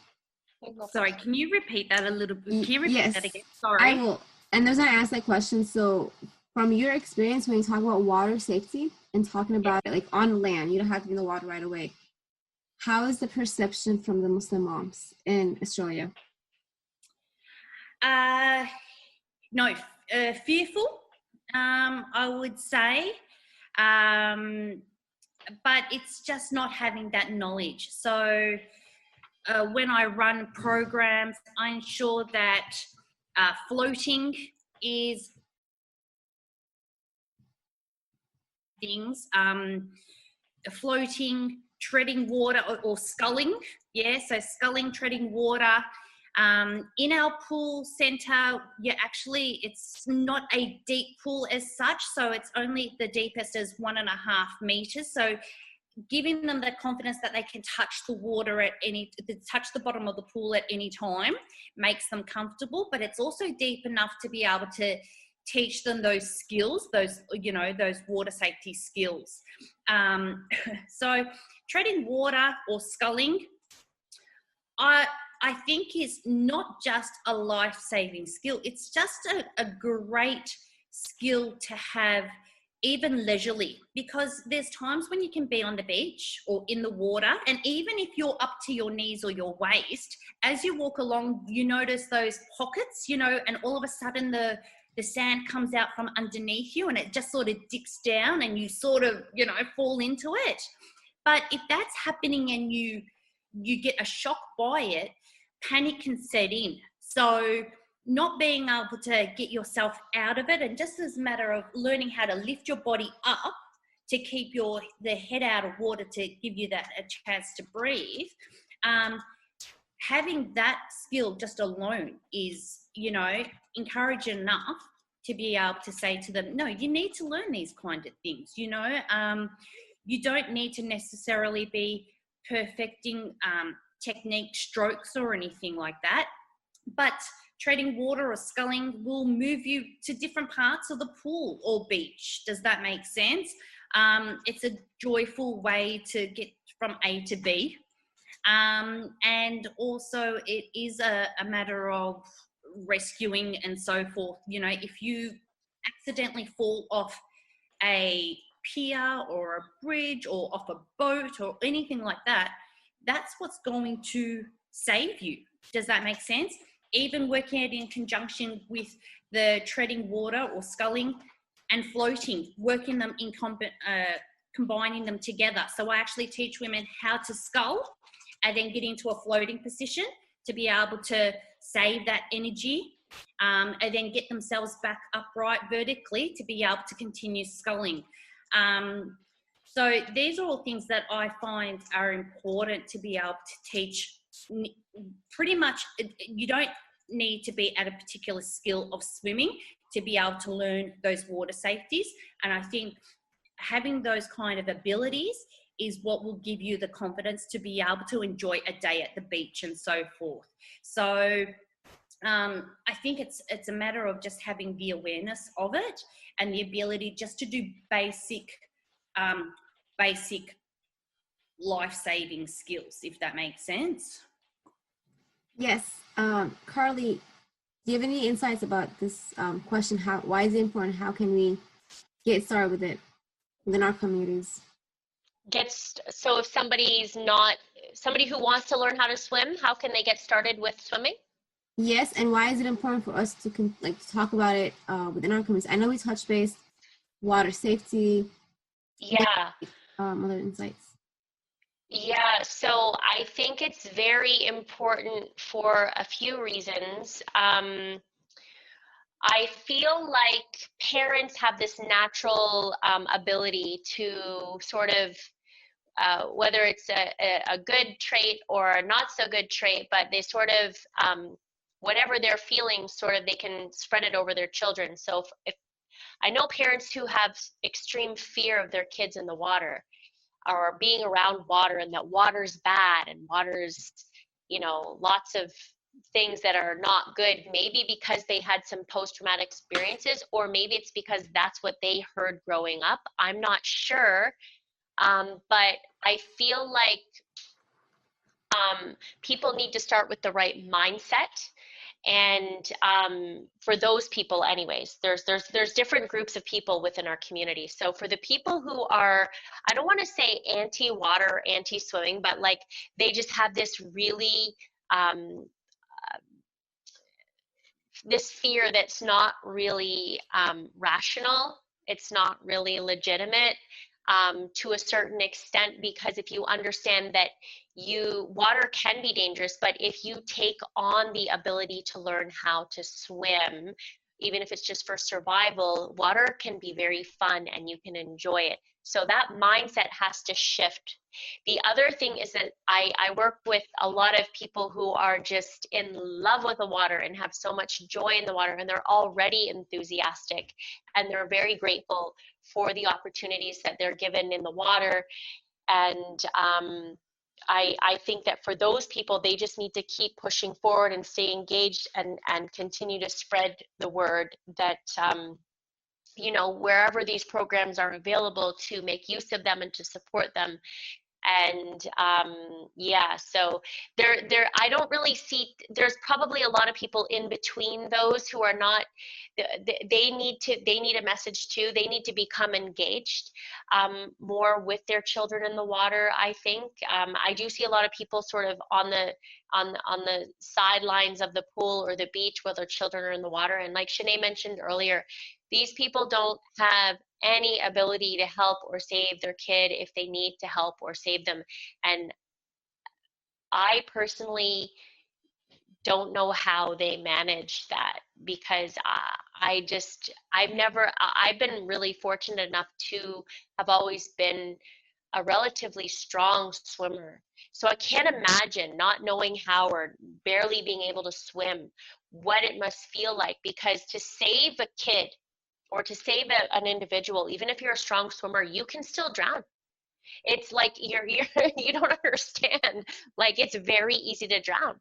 Sorry, can you repeat that a little bit? Can you repeat that again? Sorry. I will. And there's why I asked that question. So from your experience, when you talk about water safety and talking about it on land, you don't have to be in the water right away. How is the perception from the Muslim moms in Australia? No, fearful, I would say. but it's just not having that knowledge. So when I run programs, I ensure that floating is things, floating, treading water, or sculling. Yeah, so sculling, treading water. In our pool center, it's not a deep pool as such, so it's only the deepest is 1.5 meters. So giving them the confidence that they can touch the water touch the bottom of the pool at any time makes them comfortable, but it's also deep enough to be able to teach them those skills, those water safety skills. So treading water or sculling, I think is not just a life-saving skill. It's just a great skill to have even leisurely, because there's times when you can be on the beach or in the water, and even if you're up to your knees or your waist, as you walk along, you notice those pockets, and all of a sudden the sand comes out from underneath you and it just sort of dips down and you sort of, fall into it. But if that's happening and you get a shock by it, panic can set in. So not being able to get yourself out of it, and just as a matter of learning how to lift your body up to keep the head out of water to give you a chance to breathe, having that skill just alone is, encouraging enough to be able to say to them, no, you need to learn these kind of things, you don't need to necessarily be perfecting technique strokes or anything like that, but treading water or sculling will move you to different parts of the pool or beach. Does that make sense? It's a joyful way to get from A to B. And also it is a matter of rescuing and so forth. If you accidentally fall off a pier or a bridge or off a boat or anything like that, that's what's going to save you. Does that make sense? Even working it in conjunction with the treading water or sculling and floating, working them in combining them together. So I actually teach women how to scull and then get into a floating position to be able to save that energy, and then get themselves back upright vertically to be able to continue sculling. So these are all things that I find are important to be able to teach. Pretty much, you don't need to be at a particular skill of swimming to be able to learn those water safeties. And I think having those kind of abilities is what will give you the confidence to be able to enjoy a day at the beach and so forth. So I think it's a matter of just having the awareness of it and the ability just to do basic life-saving skills, if that makes sense. Yes. Carly, do you have any insights about this question? Why is it important? How can we get started with it within our communities? So if somebody who wants to learn how to swim, how can they get started with swimming? Yes, and why is it important for us to talk about it within our communities? I know we touched base water safety. Yeah. Other insights. Yeah, so I think it's very important for a few reasons. I feel like parents have this natural ability to sort of, whether it's a good trait or a not so good trait, but they sort of, whatever they're feeling, sort of they can spread it over their children. So if I know parents who have extreme fear of their kids in the water, or being around water, and that water's bad and water's, lots of things that are not good, maybe because they had some post-traumatic experiences, or maybe it's because that's what they heard growing up. I'm not sure, but I feel like people need to start with the right mindset. And for those people, anyways, there's different groups of people within our community. So for the people who are, I don't want to say anti-water or anti-swimming, but like they just have this really this fear that's not really rational. It's not really legitimate. to a certain extent, because if you understand that water can be dangerous, but if you take on the ability to learn how to swim, even if it's just for survival, water can be very fun and you can enjoy it. So that mindset has to shift. The other thing is that I work with a lot of people who are just in love with the water and have so much joy in the water, and they're already enthusiastic and they're very grateful for the opportunities that they're given in the water. And I think that for those people, they just need to keep pushing forward and stay engaged and continue to spread the word that, you know, wherever these programs are available, to make use of them and to support them. And yeah, so I don't really see, there's probably a lot of people in between those who are not, they need a message too. They need to become engaged more with their children in the water, I think. I do see a lot of people sort of on the sidelines of the pool or the beach while their children are in the water. And like Shanay mentioned earlier, these people don't have any ability to help or save their kid if they need to help or save them. And I personally don't know how they manage that, because I've been really fortunate enough to have always been a relatively strong swimmer. So I can't imagine not knowing how or barely being able to swim, what it must feel like, because to save a kid or to save an individual, even if you're a strong swimmer, you can still drown. It's like you don't understand. Like, it's very easy to drown,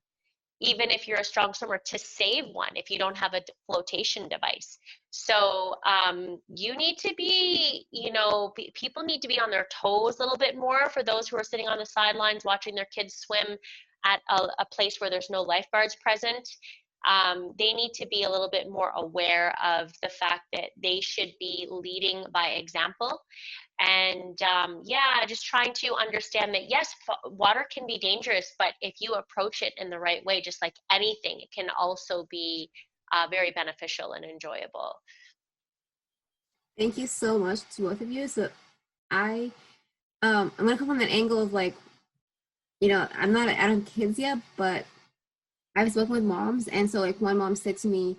even if you're a strong swimmer, to save one if you don't have a flotation device. So you need to be, you know, people need to be on their toes a little bit more. For those who are sitting on the sidelines watching their kids swim at a place where there's no lifeguards present, they need to be a little bit more aware of the fact that they should be leading by example. And yeah, just trying to understand that, yes, water can be dangerous, but if you approach it in the right way, just like anything, it can also be very beneficial and enjoyable. Thank you so much to both of you. So I'm gonna come from an angle of, like, you know, I don't have kids yet, but I've spoken with moms, and so like one mom said to me,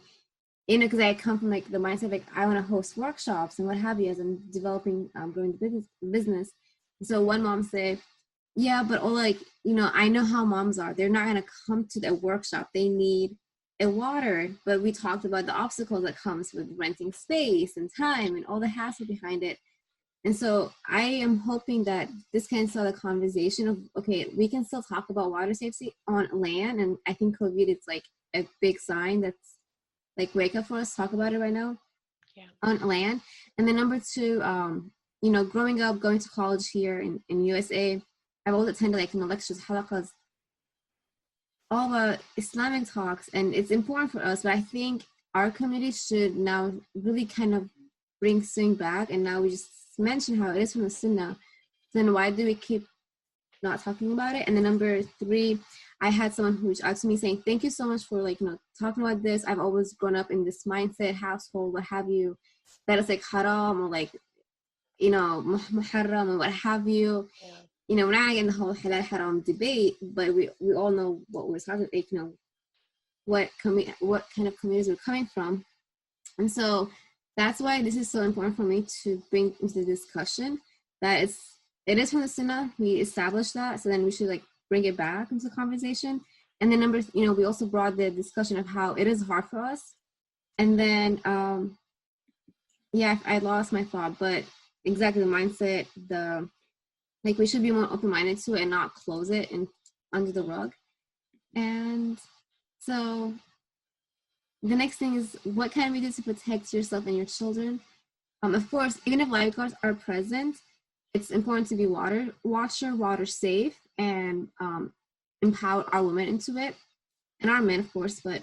you know, because I come from like the mindset of, like, I want to host workshops and what have you as I'm developing, growing the business. So one mom said, yeah, but all, like, you know, I know how moms are. They're not gonna come to the workshop. They need a water. But we talked about the obstacles that comes with renting space and time and all the hassle behind it. And so I am hoping that this can start a conversation of, okay, we can still talk about water safety on land. And I think COVID, it's like a big sign that's like, wake up for us, talk about it right now. Yeah. On land. And then number two, you know, growing up, going to college here in USA, I've always attended, like, you know, lectures, halakas, all the Islamic talks, and it's important for us, but I think our community should now really kind of bring swimming back. And now we just mentioned how it is from the Sunnah. Then why do we keep not talking about it? And then number three, I had someone who reached out to me saying, thank you so much for, like, you know, talking about this. I've always grown up in this mindset, household, what have you, that it's like haram or like, you know, muharram or what have you. Yeah. You know, we're not getting the whole halal haram debate, but we all know what we're talking about, like, you know, what kind of communities we're coming from. And so that's why this is so important for me to bring into the discussion, that it is from the Sunnah. We established that, so then we should, like, bring it back into the conversation. And then you know, we also brought the discussion of how it is hard for us. And then, yeah, I lost my thought, but exactly the mindset, like, we should be more open-minded to it and not close it under the rug. And so the next thing is, what can we do to protect yourself and your children? Of course, even if lifeguards are present, it's important to be water safe, and empower our women into it, and our men, of course, but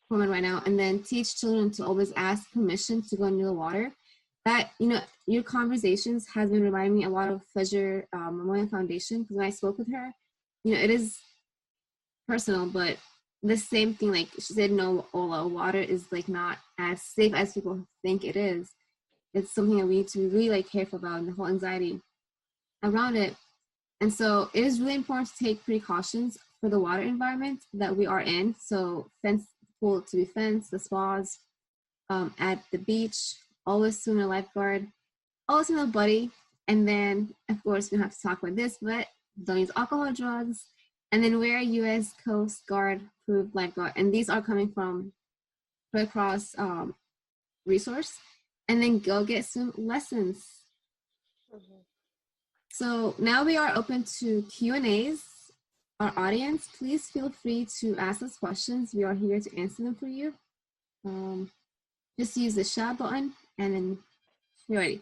women right now. And then teach children to always ask permission to go into the water. That, you know, your conversations has been reminding me a lot of Fajr Memorial Foundation, because when I spoke with her, you know, it is personal, but the same thing, like, she said, no, Ola, water is, like, not as safe as people think it is. It's something that we need to be really, like, careful about, and the whole anxiety around it. And so it is really important to take precautions for the water environment that we are in. So fence pool to be fenced, the spas, at the beach, always swim a lifeguard, always swim a buddy. And then, of course, we don't have to talk about this, but don't use alcohol or drugs. And then wear a U.S. Coast Guard approved lifeguard. And these are coming from Red Cross resource. And then go get swim lessons. Mhm. So now we are open to Q&As. Our audience, please feel free to ask us questions. We are here to answer them for you. Just use the chat button and then you're ready.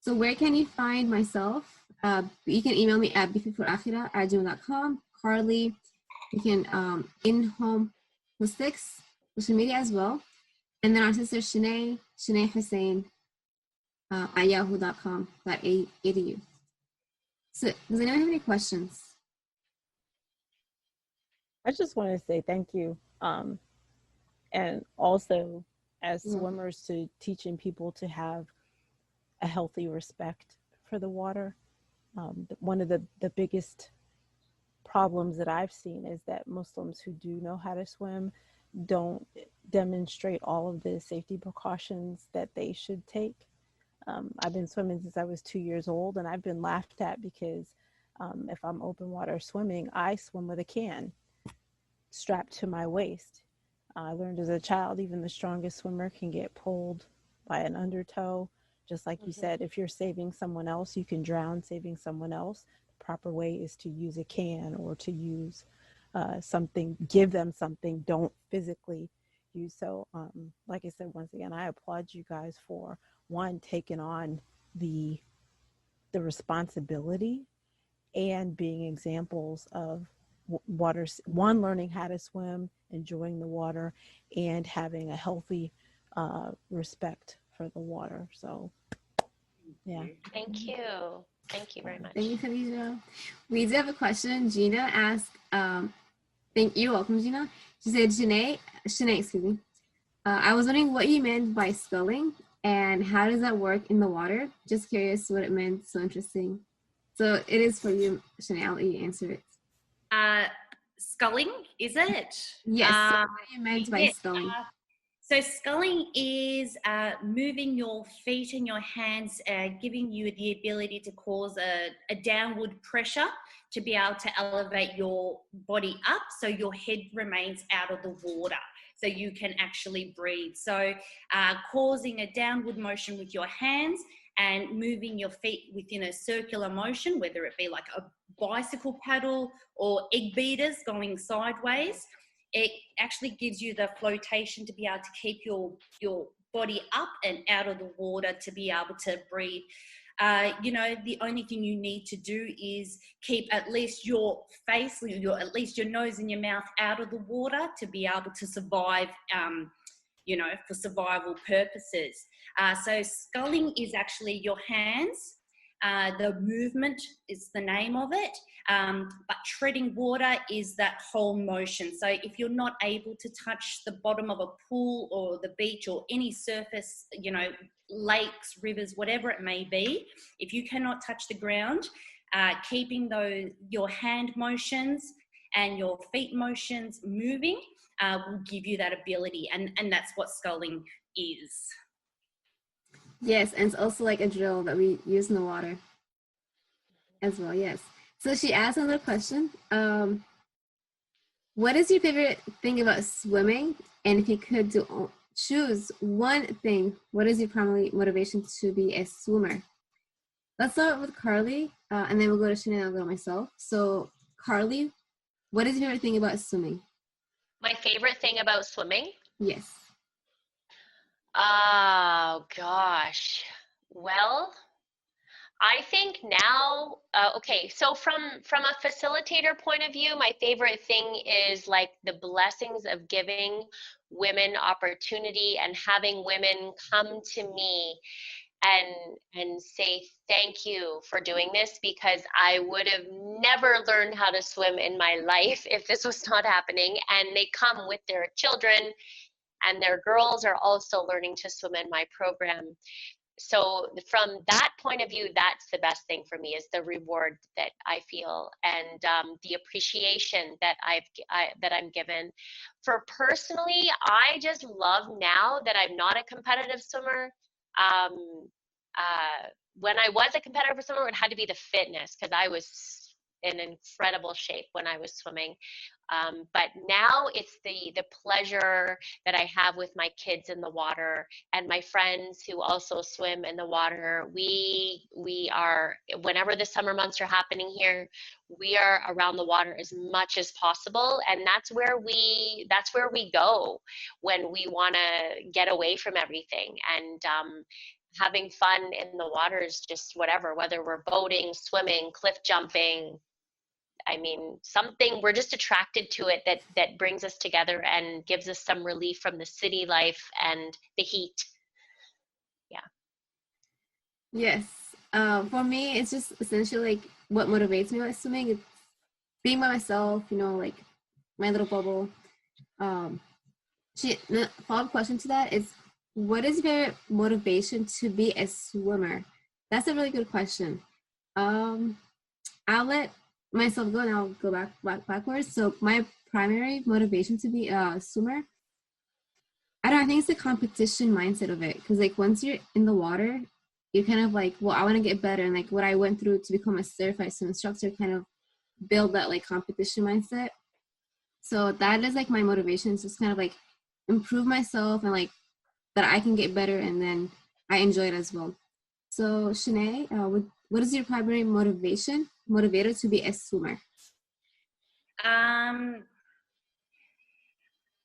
So where can you find myself? You can email me at bfitforakhira@gmail.com. Carly, you can in home holistics, social media as well. And then our sister Shanay Hussein at yahoo.com.edu. So does anyone have any questions? I just want to say thank you. And also, as swimmers, to teaching people to have a healthy respect for the water. One of the biggest problems that I've seen is that Muslims who do know how to swim don't demonstrate all of the safety precautions that they should take. I've been swimming since I was 2 years old, and I've been laughed at because if I'm open water swimming, I swim with a can strapped to my waist. I learned as a child, even the strongest swimmer can get pulled by an undertow. Just like you said, if you're saving someone else, you can drown saving someone else. The proper way is to use a can or to use something, give them something, don't physically use. So like I said, once again, I applaud you guys for one, taking on the responsibility and being examples of water, one, learning how to swim, enjoying the water, and having a healthy respect for the water. So yeah. Thank you. Thank you very much. Thank you, Khadija. We do have a question. Gina asked, thank you, welcome, Gina. She said, Shanay, excuse me. I was wondering what you meant by sculling and how does that work in the water? Just curious what it meant, so interesting. So it is for you, Shanay, I'll let you answer it. Sculling, is it? Yes, so what do you meant by sculling? So sculling is moving your feet and your hands, giving you the ability to cause a downward pressure to be able to elevate your body up so your head remains out of the water so you can actually breathe. So causing a downward motion with your hands and moving your feet within a circular motion, whether it be like a bicycle paddle or egg beaters going sideways. It actually gives you the flotation to be able to keep your body up and out of the water to be able to breathe. The only thing you need to do is keep at least your face, at least your nose and your mouth out of the water to be able to survive, for survival purposes. So sculling is actually your hands. The movement is the name of it, but treading water is that whole motion. So if you're not able to touch the bottom of a pool or the beach or any surface, lakes, rivers, whatever it may be, if you cannot touch the ground, keeping your hand motions and your feet motions moving will give you that ability, and that's what sculling is. Yes, and it's also like a drill that we use in the water as well, yes. So she asked another question. What is your favorite thing about swimming? And if you could choose one thing, what is your primary motivation to be a swimmer? Let's start with Carly, and then we'll go to Shanay and I'll go to myself. So Carly, what is your favorite thing about swimming? My favorite thing about swimming? Yes. Oh, gosh. Well, I think now, okay, so from a facilitator point of view, my favorite thing is like the blessings of giving women opportunity and having women come to me and say thank you for doing this, because I would have never learned how to swim in my life if this was not happening. And they come with their children, and their girls are also learning to swim in my program. so from that point of view, that's the best thing for me, is the reward that I feel, and the appreciation that I'm given. For personally, I just love, now that I'm not a competitive swimmer. Um, when I was a competitive swimmer, it had to be the fitness, because I was in incredible shape when I was swimming. But now it's the pleasure that I have with my kids in the water, and my friends who also swim in the water. We are, whenever the summer months are happening here, we are around the water as much as possible, and that's where we go when we want to get away from everything. And having fun in the water is just whatever, whether we're boating, swimming, cliff jumping. I mean, something, we're just attracted to it that brings us together and gives us some relief from the city life and the heat. Yeah. Yes. For me, it's just essentially like what motivates me about swimming. It's being by myself, like my little bubble. The follow-up question to that is, what is your motivation to be a swimmer? That's a really good question. I'll let myself go and I'll go backwards. So my primary motivation to be a swimmer, I don't know, I think it's the competition mindset of it. Because like once you're in the water, you're kind of like, well, I want to get better. And like what I went through to become a certified swim instructor kind of build that like competition mindset. So that is like my motivation, is just kind of like improve myself and like that I can get better, and then I enjoy it as well. So Shanay, what is your primary motivator to be a swimmer?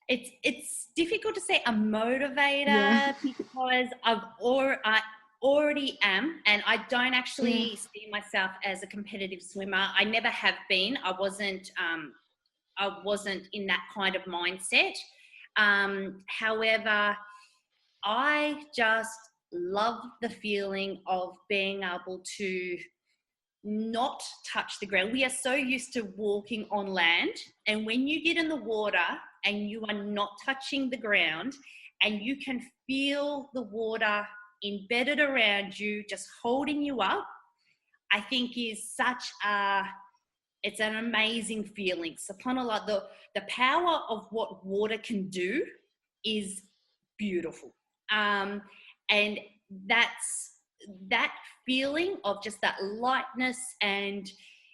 It's difficult to say a motivator, because I already am, and I don't actually see myself as a competitive swimmer. I never have been. I wasn't in that kind of mindset. However, I just love the feeling of being able to not touch the ground. We are so used to walking on land, and when you get in the water and you are not touching the ground and you can feel the water embedded around you, just holding you up, I think is it's an amazing feeling. SubhanAllah, the power of what water can do is beautiful. And that feeling of just that lightness, and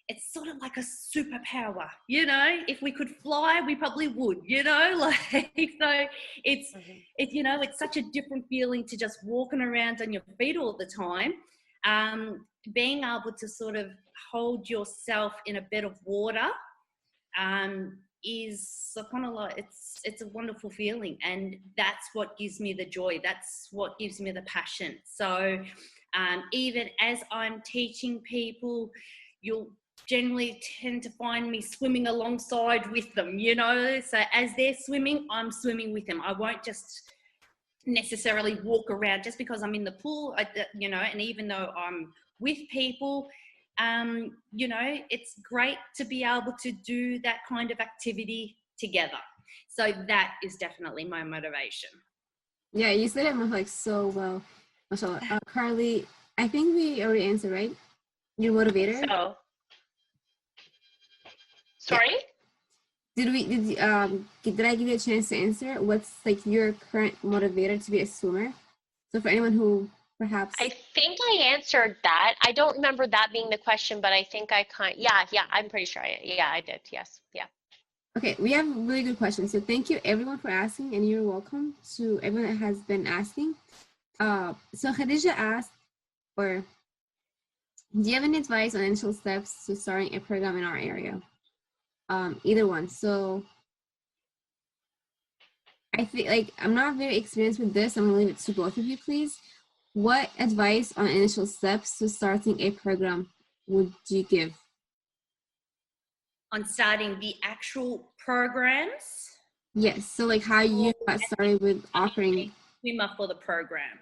it's sort of like a superpower, if we could fly, we probably would, like, so it's it's such a different feeling to just walking around on your feet all the time. Being able to sort of hold yourself in a bed of water is subhanAllah, it's a wonderful feeling, and that's what gives me the joy, that's what gives me the passion. So even as I'm teaching people, you'll generally tend to find me swimming alongside with them, so as they're swimming, I'm swimming with them. I won't just necessarily walk around just because I'm in the pool, and even though I'm with people, it's great to be able to do that kind of activity together. So that is definitely my motivation. Yeah, you said it like so well, mashallah. Carly, I think we already answered, right? Your motivator. So, sorry. Yeah. Did I give you a chance to answer? What's like your current motivator to be a swimmer? So for anyone who perhaps, I think I answered that. I don't remember that being the question, but I think I'm pretty sure I did. Yes. Yeah. Okay, we have really good questions. So thank you everyone for asking, and you're welcome to everyone that has been asking. So Khadija asked, or do you have any advice on initial steps to starting a program in our area? Either one. So I feel like I'm not very experienced with this. I'm gonna leave it to both of you, please. What advice on initial steps to starting a program would you give? On starting the actual programs? Yes, so like how you got started with offering swimmer for the program.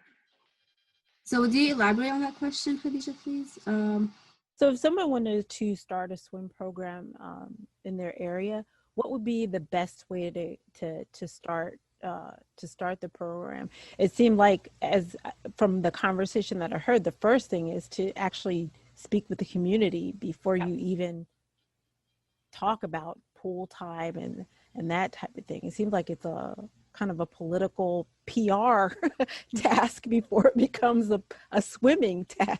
So would you elaborate on that question, Khadija, please? So if someone wanted to start a swim program in their area, what would be the best way to start to start the program. It seemed like, as from the conversation that I heard, the first thing is to actually speak with the community before you even talk about pool time and that type of thing. It seems like it's a kind of a political PR task before it becomes a swimming task.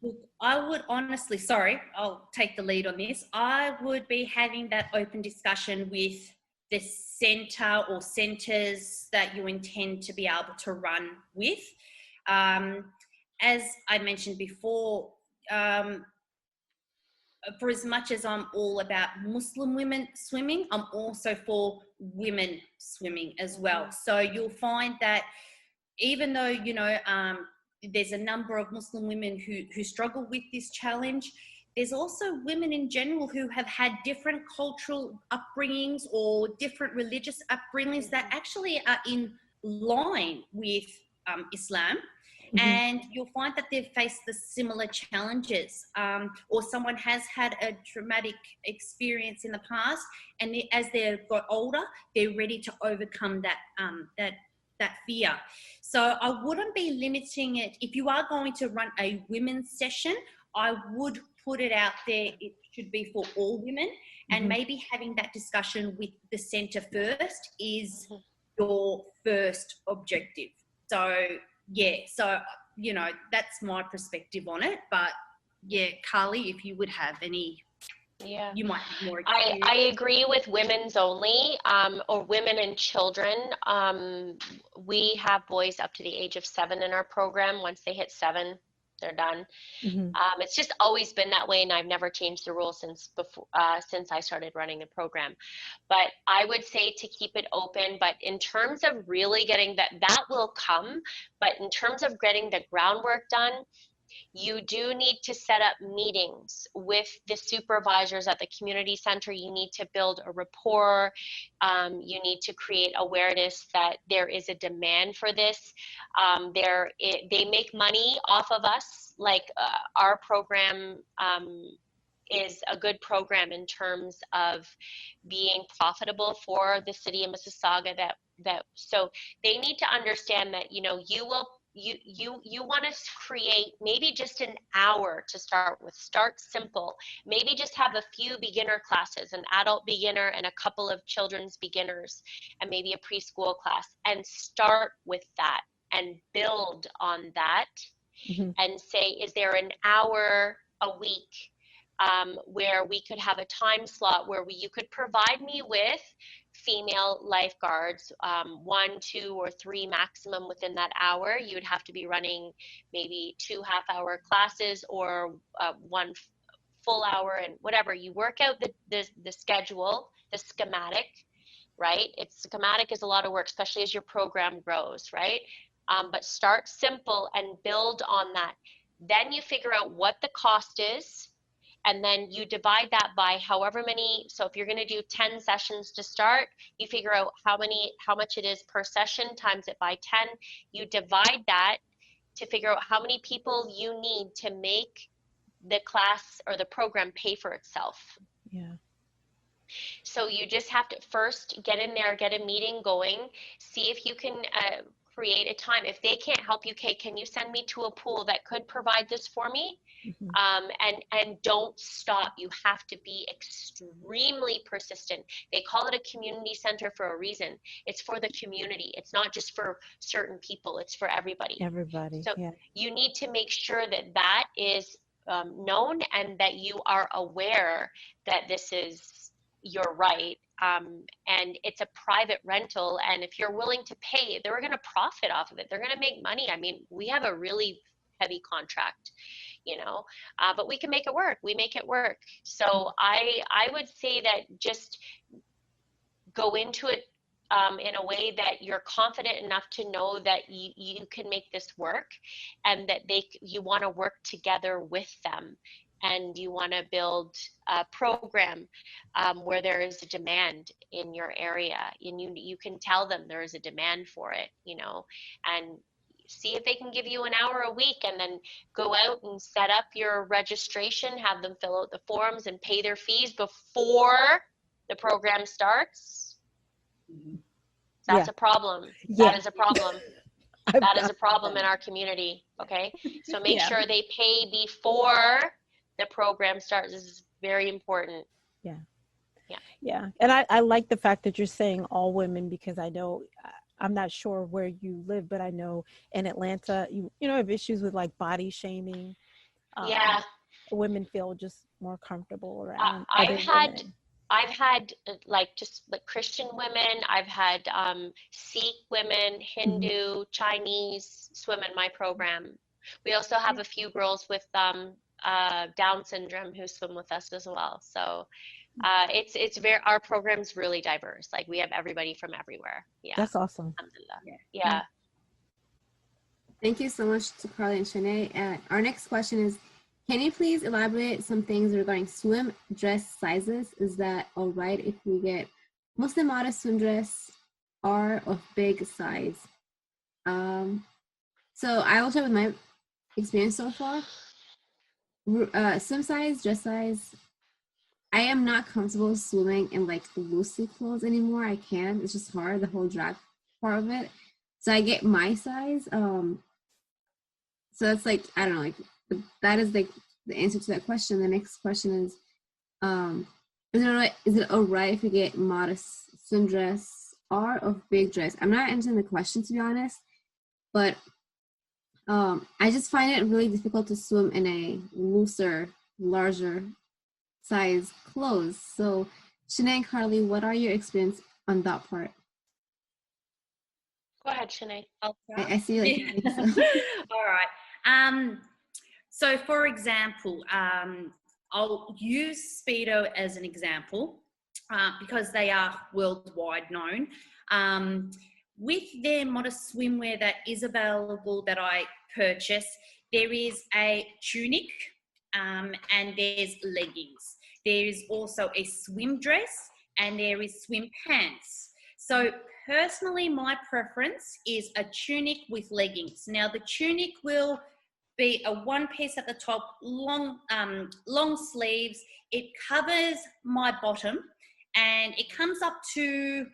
Look, I would honestly, sorry, I'll take the lead on this. I would be having that open discussion with the centre or centres that you intend to be able to run with. As I mentioned before, for as much as I'm all about Muslim women swimming, I'm also for women swimming as well. So you'll find that even though, you know, there's a number of Muslim women who struggle with this challenge, there's also women in general who have had different cultural upbringings or different religious upbringings that actually are in line with Islam. And you'll find that they've faced the similar challenges, or someone has had a traumatic experience in the past, and as they've got older, they're ready to overcome that fear. So I wouldn't be limiting it. If you are going to run a women's session, I would put it out there. It should be for all women, and maybe having that discussion with the centre first is your first objective. So yeah, so, you know, that's my perspective on it. But yeah, Carly, if you would have any, you might have more experience. I agree with women's only, or women and children. We have boys up to the age of 7 in our program. Once they hit 7, they're done. It's just always been that way, and I've never changed the rules since I started running the program. But I would say to keep it open. But in terms of really getting that will come. But in terms of getting the groundwork done, you do need to set up meetings with the supervisors at the community center. You need to build a rapport. You need to create awareness that there is a demand for this. They make money off of us. Like our program is a good program in terms of being profitable for the city of Mississauga. So they need to understand that, you know, you want to create maybe just an hour to start with. Start simple. Maybe just have a few beginner classes, an adult beginner and a couple of children's beginners, and maybe a preschool class, and start with that and build on that. And say, is there an hour a week where we could have a time slot where you could provide me with female lifeguards, 1, 2, or 3 maximum within that hour. You would have to be running maybe 2 half-hour classes or 1 full hour, and whatever. You work out the schedule, the schematic, right? Schematic is a lot of work, especially as your program grows, right? But start simple and build on that. Then you figure out what the cost is, and then you divide that by however many. So if you're going to do 10 sessions to start, you figure out how much it is per session, times it by 10. You divide that to figure out how many people you need to make the class or the program pay for itself. Yeah. So you just have to first get in there, get a meeting going, see if you can create a time. If they can't help you, okay, can you send me to a pool that could provide this for me? And don't stop. You have to be extremely persistent. They call it a community center for a reason. It's for the community. It's not just for certain people. It's for everybody. So you need to make sure that is known, and that you are aware that this is your right. And it's a private rental. And if you're willing to pay, they're going to profit off of it. They're going to make money. I mean, we have a really heavy contract, you know, but we can make it work. We make it work. So I would say that just go into it in a way that you're confident enough to know that you can make this work, and that you want to work together with them, and you want to build a program where there is a demand in your area, and you can tell them there is a demand for it, you know, and see if they can give you an hour a week, and then go out and set up your registration, have them fill out the forms and pay their fees before the program starts. That's Yeah. a problem. Yeah. That is a problem. That is a problem in our community. Okay. So make sure they pay before the program starts. This is very important. Yeah. Yeah. Yeah. And I like the fact that you're saying all women, because I know, I'm not sure where you live, but I know in Atlanta, you know, have issues with like body shaming. Yeah. Women feel just more comfortable around I've other had women. like just like Christian women. I've had Sikh women, Hindu, Chinese swim in my program. We also have a few girls with Down syndrome who swim with us as well. So it's very, our program's really diverse. Like we have everybody from everywhere. Yeah. That's awesome. Alhamdulillah. Yeah. Thank you so much to Carly and Shanay. Our next question is, can you please elaborate some things regarding swim dress sizes? Is that all right if we get Muslim modest swim dress or of big size? So I will start with my experience so far. Swim size, dress size. I am not comfortable swimming in like loosely clothes anymore. I can't. It's just hard, the whole drag part of it. So I get my size. So that's like, I don't know, like that is like the answer to that question. The next question is it all right if we get modest swim dress or of big dress? I'm not answering the question, to be honest, but I just find it really difficult to swim in a looser, larger size clothes. So Shanay and Carly, what are your experience on that part? Go ahead, Shanay. I see like yeah. so. All right. So for example, I'll use Speedo as an example because they are worldwide known. With their modest swimwear that is available that I purchase, there is a tunic and there's leggings. There is also a swim dress and there is swim pants. So personally, my preference is a tunic with leggings. Now the tunic will be a one piece at the top, long sleeves. It covers my bottom and it comes up to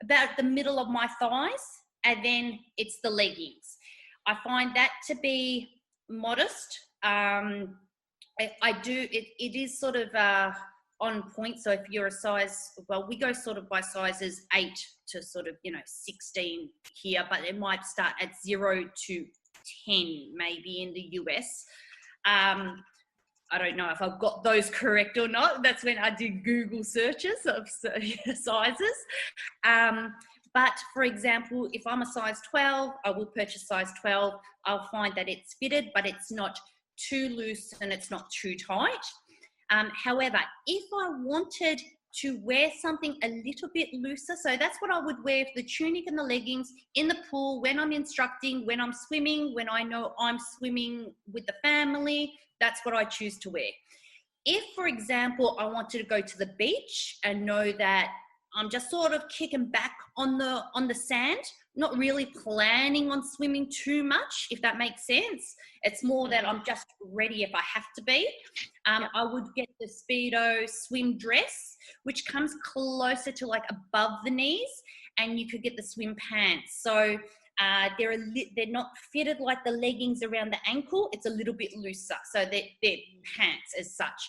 about the middle of my thighs, and then it's the leggings. I find that to be modest. It is sort of on point. So if you're a size, well, we go sort of by sizes 8 to sort of, 16 here, but it might start at 0 to 10 maybe in the US. I don't know if I've got those correct or not. That's when I do Google searches of sizes. But for example, if I'm a size 12, I will purchase size 12. I'll find that it's fitted, but it's not too loose and it's not too tight. However, if I wanted to wear something a little bit looser, so that's what I would wear for the tunic and the leggings in the pool, when I'm instructing, when I'm swimming, when I know I'm swimming with the family, that's what I choose to wear. If, for example, I wanted to go to the beach and know that I'm just sort of kicking back on the sand, not really planning on swimming too much, if that makes sense. It's more that I'm just ready if I have to be. I would get the Speedo swim dress, which comes closer to like above the knees, and you could get the swim pants. So they're not fitted like the leggings around the ankle. It's a little bit looser. So they're pants as such.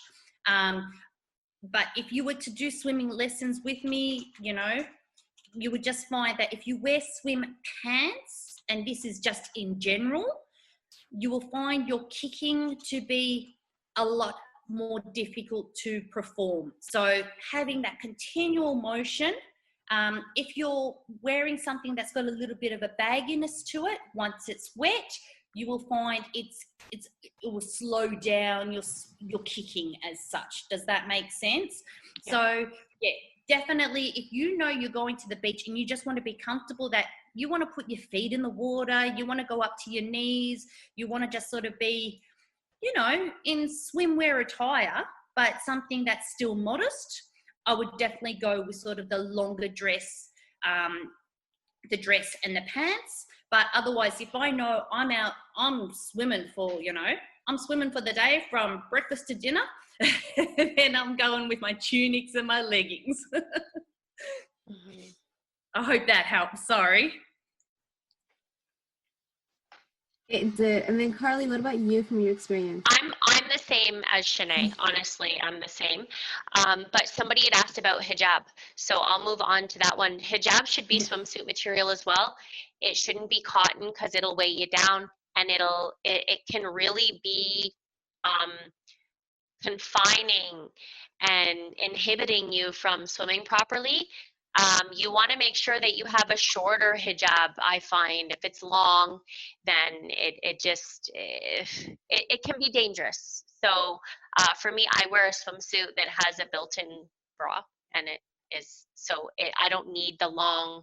But if you were to do swimming lessons with me, you would just find that if you wear swim pants, and this is just in general, you will find your kicking to be a lot more difficult to perform. So having that continual motion, if you're wearing something that's got a little bit of a bagginess to it, once it's wet, you will find it will slow down your kicking as such. Does that make sense? Yeah. So yeah, definitely if you're going to the beach and you just want to be comfortable, that you want to put your feet in the water, you want to go up to your knees, you want to just sort of be, in swimwear attire, but something that's still modest, I would definitely go with sort of the longer dress, the dress and the pants. But otherwise, if I know I'm swimming for, I'm swimming for the day from breakfast to dinner, then I'm going with my tunics and my leggings. I hope that helps. Sorry. It did. And then Carly, what about you from your experience? I'm the same as Shanay. Honestly, I'm the same. But somebody had asked about hijab, so I'll move on to that one. Hijab should be swimsuit material as well. It shouldn't be cotton because it'll weigh you down, and it can really be confining and inhibiting you from swimming properly. You want to make sure that you have a shorter hijab. I find if it's long, then it can be dangerous. So for me, I wear a swimsuit that has a built-in bra, and I don't need the long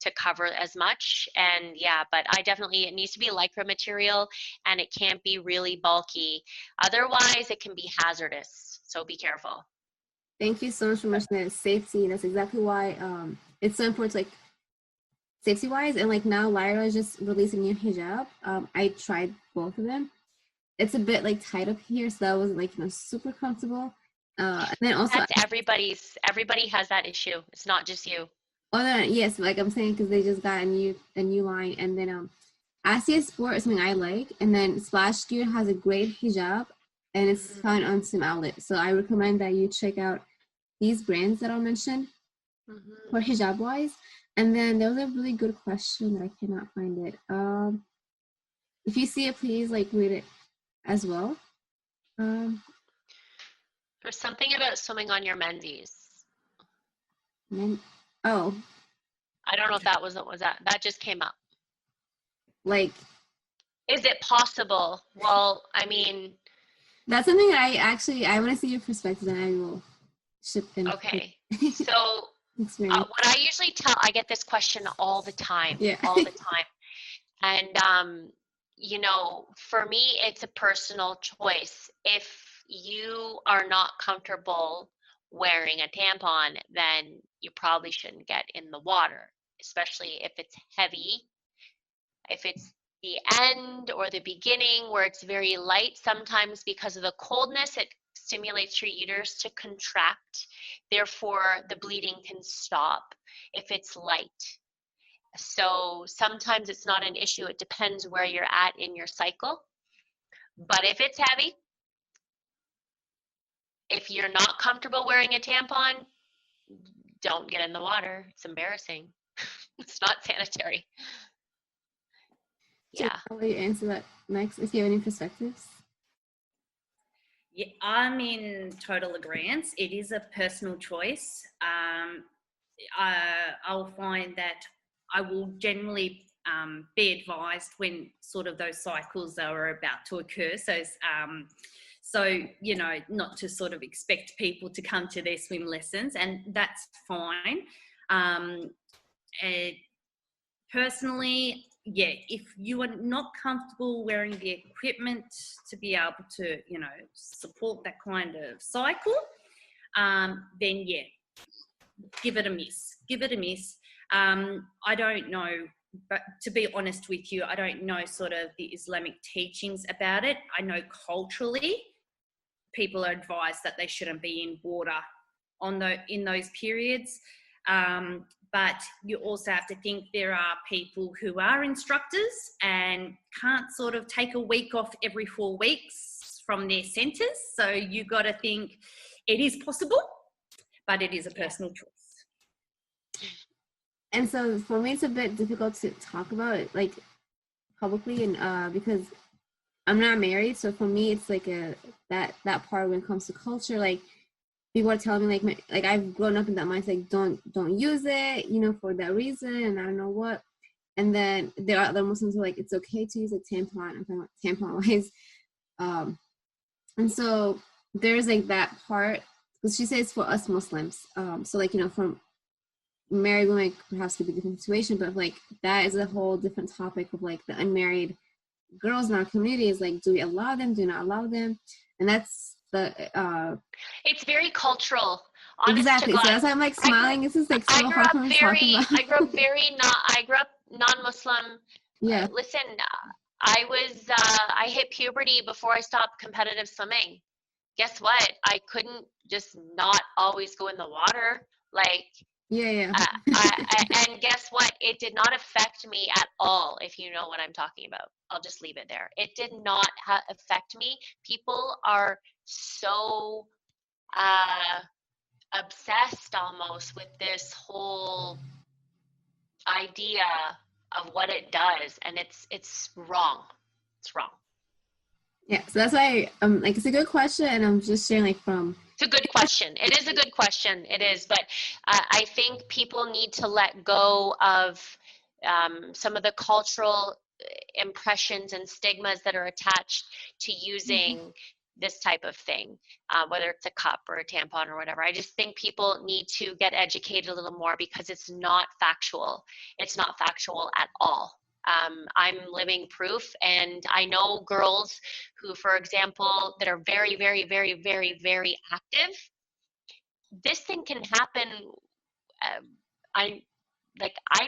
to cover as much. And yeah, but it needs to be lycra material, and it can't be really bulky. Otherwise, it can be hazardous. So be careful. Thank you so much for mentioning that safety. That's exactly why it's so important, like safety wise. And like now, Lyra is just releasing new hijab. I tried both of them. It's a bit like tight up here, so that wasn't like super comfortable. And then also, everybody has that issue. It's not just you. Oh no, yes, like I'm saying, because they just got a new line, and then Asia Sport is something I like, and then Splash Gear has a great hijab, and it's found on some outlet. So I recommend that you check out these brands that I'll mention for hijab wise. And then there was a really good question that I cannot find it. If you see it, please like read it as well. There's something about swimming on your menzies. Oh. I don't know if that was that just came up. Like, is it possible? Well, I mean, that's something that I want to see your perspective, and I will ship in. Okay. So what I usually I get this question all the time. Yeah. All the time. And for me, it's a personal choice. If you are not comfortable wearing a tampon, then you probably shouldn't get in the water, especially if it's heavy. If it's the end or the beginning where it's very light, sometimes because of the coldness, it stimulates your uterus to contract. Therefore, the bleeding can stop if it's light. So sometimes it's not an issue. It depends where you're at in your cycle. But if it's heavy, if you're not comfortable wearing a tampon, don't get in the water. It's embarrassing. It's not sanitary. Yeah. I'll let you answer that next if you have any perspectives. Yeah, I'm in total agreement. It is a personal choice. I'll find that I will generally be advised when sort of those cycles are about to occur. So, not to sort of expect people to come to their swim lessons, and that's fine. Personally, yeah, if you are not comfortable wearing the equipment to be able to, support that kind of cycle, then yeah, give it a miss. I don't know, but to be honest with you, I don't know sort of the Islamic teachings about it. I know culturally, people are advised that they shouldn't be in water in those periods. But you also have to think there are people who are instructors and can't sort of take a week off every 4 weeks from their centres. So you got to think it is possible, but it is a personal choice. And so for me, it's a bit difficult to talk about it like publicly, and because I'm not married, so for me, it's like that part when it comes to culture, like. People are telling me like I've grown up in that mindset, like don't use it, for that reason, and I don't know what. And then there are other Muslims who are like, it's okay to use a tampon. I'm talking about tampon wise. And so there's like that part, because she says for us Muslims. So like, from married women perhaps could be a different situation, but like that is a whole different topic of like the unmarried girls in our community is like, do we allow them? Do we not allow them? And that's it's very cultural. Exactly. So that's why I'm like smiling. This is like so hard for me to talk about. I grew up non-Muslim. Yeah. Listen, I hit puberty before I stopped competitive swimming. Guess what? I couldn't just not always go in the water. Like, Yeah. And guess what? It did not affect me at all, if you know what I'm talking about. I'll just leave it there. It did not affect me. People are so obsessed almost with this whole idea of what it does, and it's wrong. It's wrong. Yeah, so that's why like it's a good question, and I'm just sharing like from. It's a good question. It is a good question. It is, but I think people need to let go of some of the cultural impressions and stigmas that are attached to using this type of thing, whether it's a cup or a tampon or whatever. I just think people need to get educated a little more because it's not factual. It's not factual at all. I'm living proof, and I know girls who, for example, that are very, very, very, very, very active. This thing can happen. I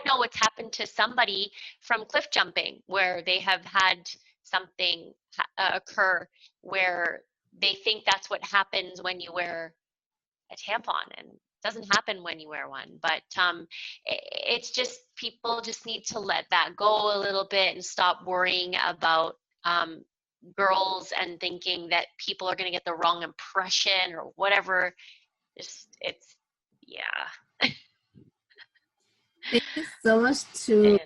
know it's happened to somebody from cliff jumping where they have had something occur where they think that's what happens when you wear a tampon, and it doesn't happen when you wear one. But it's just, people just need to let that go a little bit and stop worrying about girls and thinking that people are going to get the wrong impression or whatever. It's yeah. Thank you so much to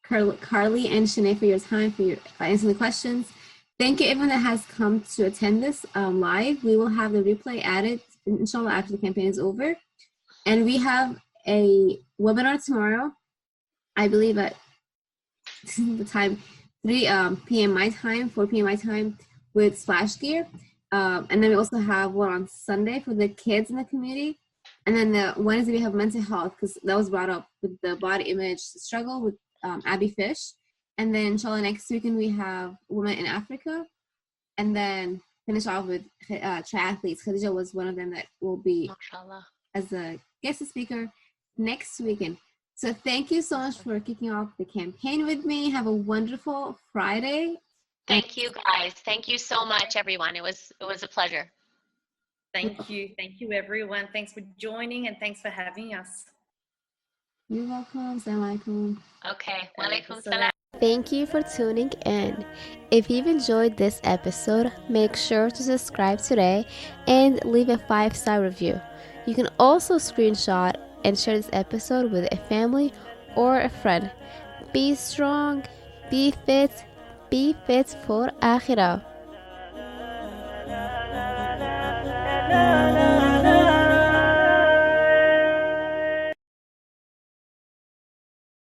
Carly and Shanay for your time, for answering the questions. Thank you everyone that has come to attend this live. We will have the replay added, inshallah, after the campaign is over. And we have a webinar tomorrow, I believe at the time, 3 p.m. my time, 4 p.m. my time, with Splash Gear. And then we also have one on Sunday for the kids in the community. And then the Wednesday we have mental health, because that was brought up with the body image struggle with Abby Fish. And then inshallah next weekend we have Women in Africa. And then finish off with triathletes. Khadija was one of them that will be Mashallah. As a guest speaker next weekend. So thank you so much for kicking off the campaign with me. Have a wonderful Friday. Thank you guys. Thank you so much, everyone. It was a pleasure. Thank you everyone. Thanks for joining, and thanks for having us. You're welcome. Assalamu alaikum. Okay. Walaikum salam. Thank you for tuning in. If you've enjoyed this episode, make sure to subscribe today and leave a 5-star review. You can also screenshot and share this episode with a family or a friend. Be strong, be fit for Akhirah.